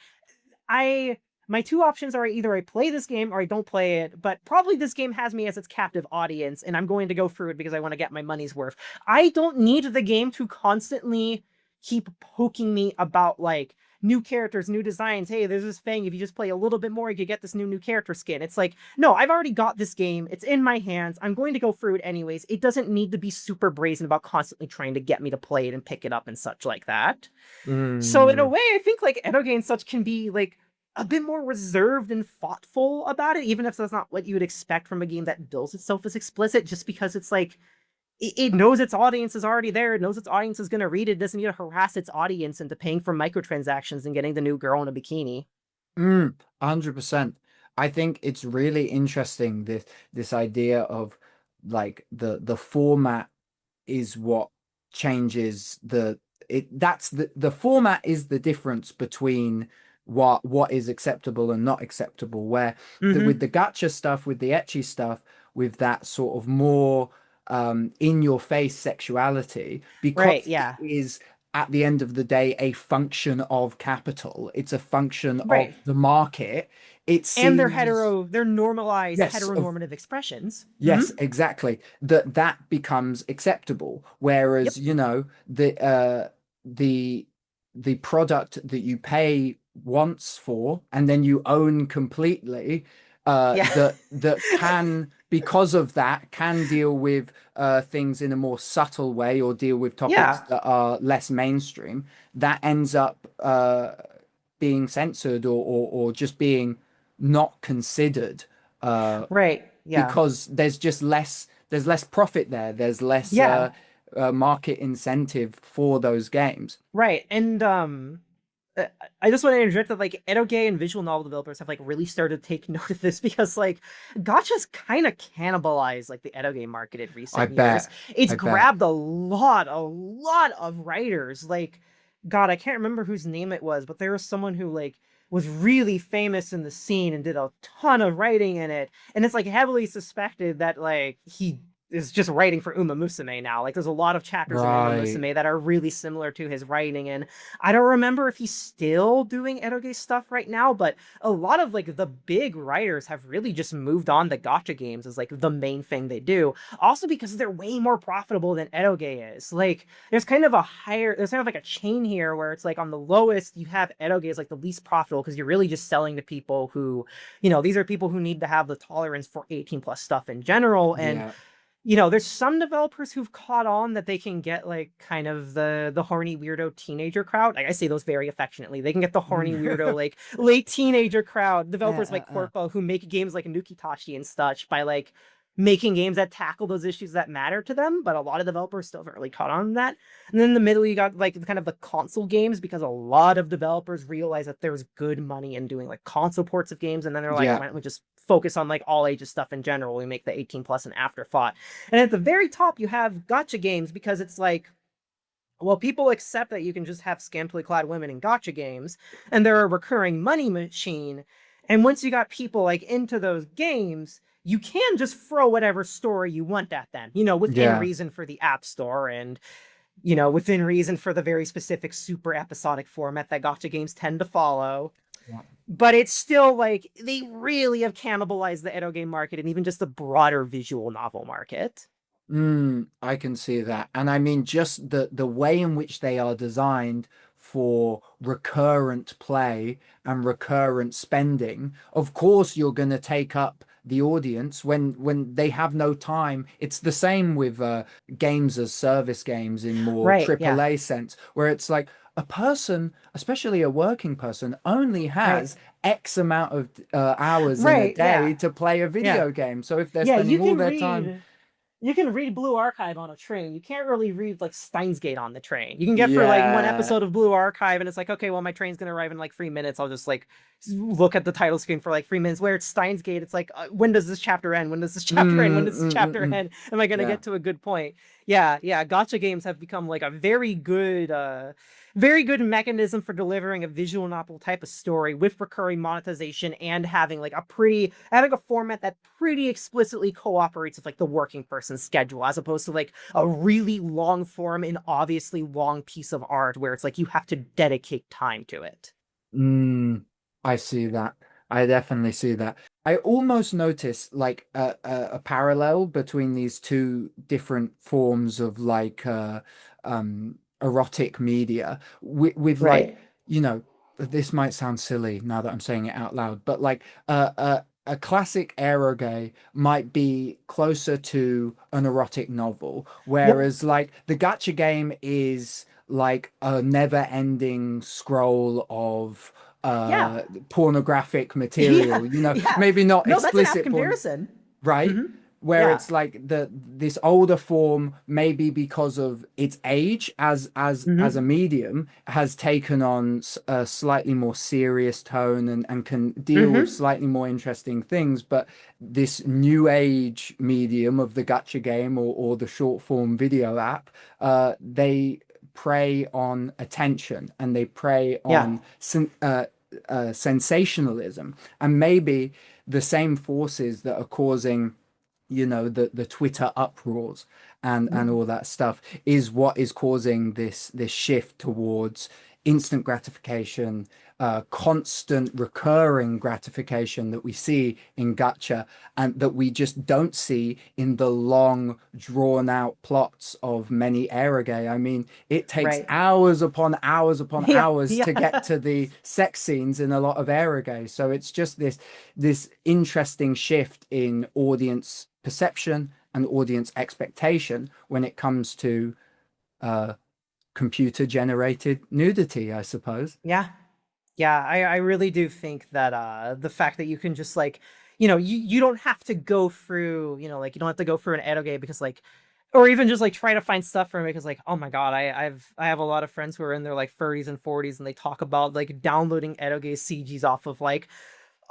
My two options are either I play this game or I don't play it, but probably this game has me as its captive audience, and I'm going to go through it because I want to get my money's worth. I don't need the game to constantly keep poking me about, like, new characters, new designs. Hey, there's this thing. If you just play a little bit more, you could get this new character skin. It's like, no, I've already got this game. It's in my hands. I'm going to go through it anyways. It doesn't need to be super brazen about constantly trying to get me to play it and pick it up and such like that. So in a way, I think like Eroge and such can be like a bit more reserved and thoughtful about it, even if that's not what you would expect from a game that bills itself as explicit, just because it's like, it knows its audience is already there. It knows its audience is going to read it. It doesn't need to harass its audience into paying for microtransactions and getting the new girl in a bikini. 100%. I think it's really interesting, this idea of like the format is what changes the format is the difference between what is acceptable and not acceptable, where with the gacha stuff, with the ecchi stuff, with that sort of more in your face sexuality, because Right, yeah. it is at the end of the day a function of capital, it's a function of Right. the market. It And seems, they're normalized yes, heteronormative expressions. yes, exactly. That becomes acceptable. Yep. Whereas, the product that you pay once for and then you own completely, Yeah. that can, because of that, can deal with things in a more subtle way or deal with topics Yeah. that are less mainstream, that ends up being censored or just being not considered, Right. Yeah. because there's less profit there, there's less Yeah. market incentive for those games. Right. And uh, I just want to interject that like Eroge and visual novel developers have like really started to take note of this because like gotcha's kind of cannibalized like the Eroge market in I recent years. bet. It's I bet. grabbed a lot of writers. Like, God, I can't remember whose name it was, but there was someone who like was really famous in the scene and did a ton of writing in it. And it's like heavily suspected that like he is just writing for Uma Musume now. Like there's a lot of chapters in Uma Right. Musume that are really similar to his writing, and I don't remember if he's still doing Eroge stuff right now, but a lot of like the big writers have really just moved on to gacha games as like the main thing they do. Also because they're way more profitable than Eroge is. Like there's kind of like a chain here where it's like on the lowest you have Eroge as like the least profitable because you're really just selling to people who, these are people who need to have the tolerance for 18 plus stuff in general. And Yeah. there's some developers who've caught on that they can get like kind of the horny weirdo teenager crowd. Like I say those very affectionately. They can get the horny weirdo like late teenager crowd. Developers like Corpo who make games like Nukitashi and such by like making games that tackle those issues that matter to them. But a lot of developers still haven't really caught on to that. And then in the middle you got like kind of the console games because a lot of developers realize that there's good money in doing like console ports of games, and then they're like, Yeah. why don't we just focus on like all ages stuff in general? We make the 18 plus an afterthought. And at the very top, you have gotcha games because it's like, well, people accept that you can just have scantily clad women in gotcha games, and they're a recurring money machine. And once you got people like into those games, you can just throw whatever story you want at them, within reason for the App Store and, within reason for the very specific super episodic format that gotcha games tend to follow. Yeah. But it's still like they really have cannibalized the eroge market and even just the broader visual novel market. I can see that. And I mean, just the way in which they are designed for recurrent play and recurrent spending. Of course, you're going to take up the audience when they have no time. It's the same with games as service games in more Right, AAA sense, where it's like a person, especially a working person, only has X amount of hours in a day to play a video game. So if they're spending all their time. You can read Blue Archive on a train. You can't really read like Steins Gate on the train. You can get for like one Yeah. episode of Blue Archive, and it's like, okay, well, my train's gonna arrive in like 3 minutes. I'll just like look at the title screen for like 3 minutes. Where it's Steins Gate, it's like, when does this chapter end? When does this chapter end? When does this chapter end? Am I gonna get to a good point? Yeah. Gotcha games have become like a very good mechanism for delivering a visual novel type of story with recurring monetization and having a format that pretty explicitly cooperates with like the working person's schedule, as opposed to like a really long form and obviously long piece of art where it's like you have to dedicate time to it. I see that. I definitely see that. I almost notice like a parallel between these two different forms of like erotic media with like, this might sound silly now that I'm saying it out loud, but like a classic eroge might be closer to an erotic novel, whereas like the gacha game is like a never-ending scroll of pornographic material, maybe not No, that's an explicit apt comparison. right? Where it's like this older form, maybe because of its age as a medium, has taken on a slightly more serious tone and can deal with slightly more interesting things. But this new age medium of the gacha game or the short form video app, they prey on attention and they prey on sensationalism, and maybe the same forces that are causing the Twitter uproars and all that stuff is what is causing this shift towards instant gratification, constant recurring gratification that we see in gacha and that we just don't see in the long drawn out plots of many eroge. I mean, it takes hours upon hours upon hours to get to the sex scenes in a lot of eroge. So it's just this interesting shift in audience perception and audience expectation when it comes to computer generated nudity, I suppose. I really do think that the fact that you can just like, you don't have to go through, like you don't have to go through an eroge because like, or even just like try to find stuff from it because like, oh my god, I have a lot of friends who are in their like 30s and 40s and they talk about like downloading eroge CGs off of like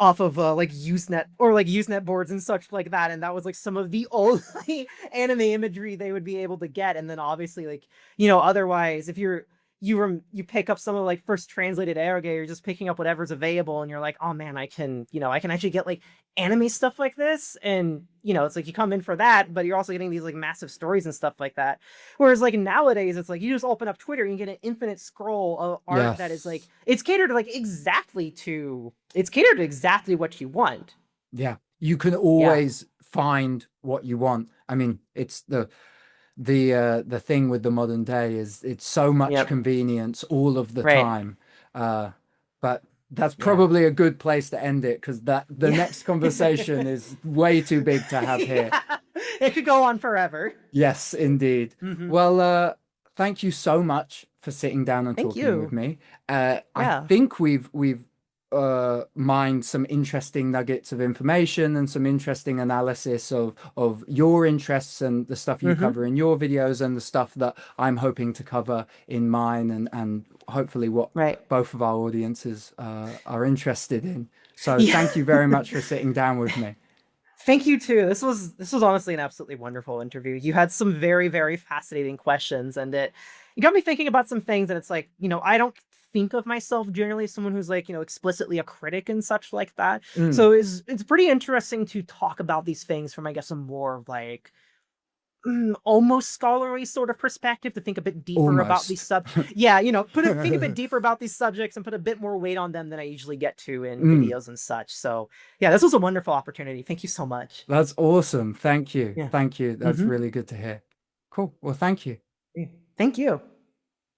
Usenet or like Usenet boards and such like that, and that was like some of the only anime imagery they would be able to get. And then obviously like, otherwise if you're you pick up some of like first translated Eroge, you're just picking up whatever's available, and you're like, oh man, I can actually get like anime stuff like this, and it's like you come in for that, but you're also getting these like massive stories and stuff like that. Whereas like nowadays, it's like you just open up Twitter and you get an infinite scroll of art that is like it's catered to exactly what you want. Yeah, you can always find what you want. I mean, it's the thing with the modern day is it's so much convenience all of the time. But that's probably a good place to end it, because the next conversation is way too big to have here. It could go on forever. Yes, indeed. Well, thank you so much for sitting down and talking with me. I think we've mined some interesting nuggets of information and some interesting analysis of your interests and the stuff you cover in your videos and the stuff that I'm hoping to cover in mine, and hopefully what both of our audiences are interested in. So thank you very much for sitting down with me. Thank you too. This was honestly an absolutely wonderful interview. You had some very, very fascinating questions, and it got me thinking about some things. And it's like, I don't think of myself generally as someone who's like, explicitly a critic and such like that. So it's pretty interesting to talk about these things from, I guess, a more like almost scholarly sort of perspective, to think a bit deeper about these think a bit deeper about these subjects and put a bit more weight on them than I usually get to in videos and such. So yeah, this was a wonderful opportunity. Thank you so much. That's awesome. Thank you. Thank you. That's really good to hear. Cool. Well, thank you. Thank you.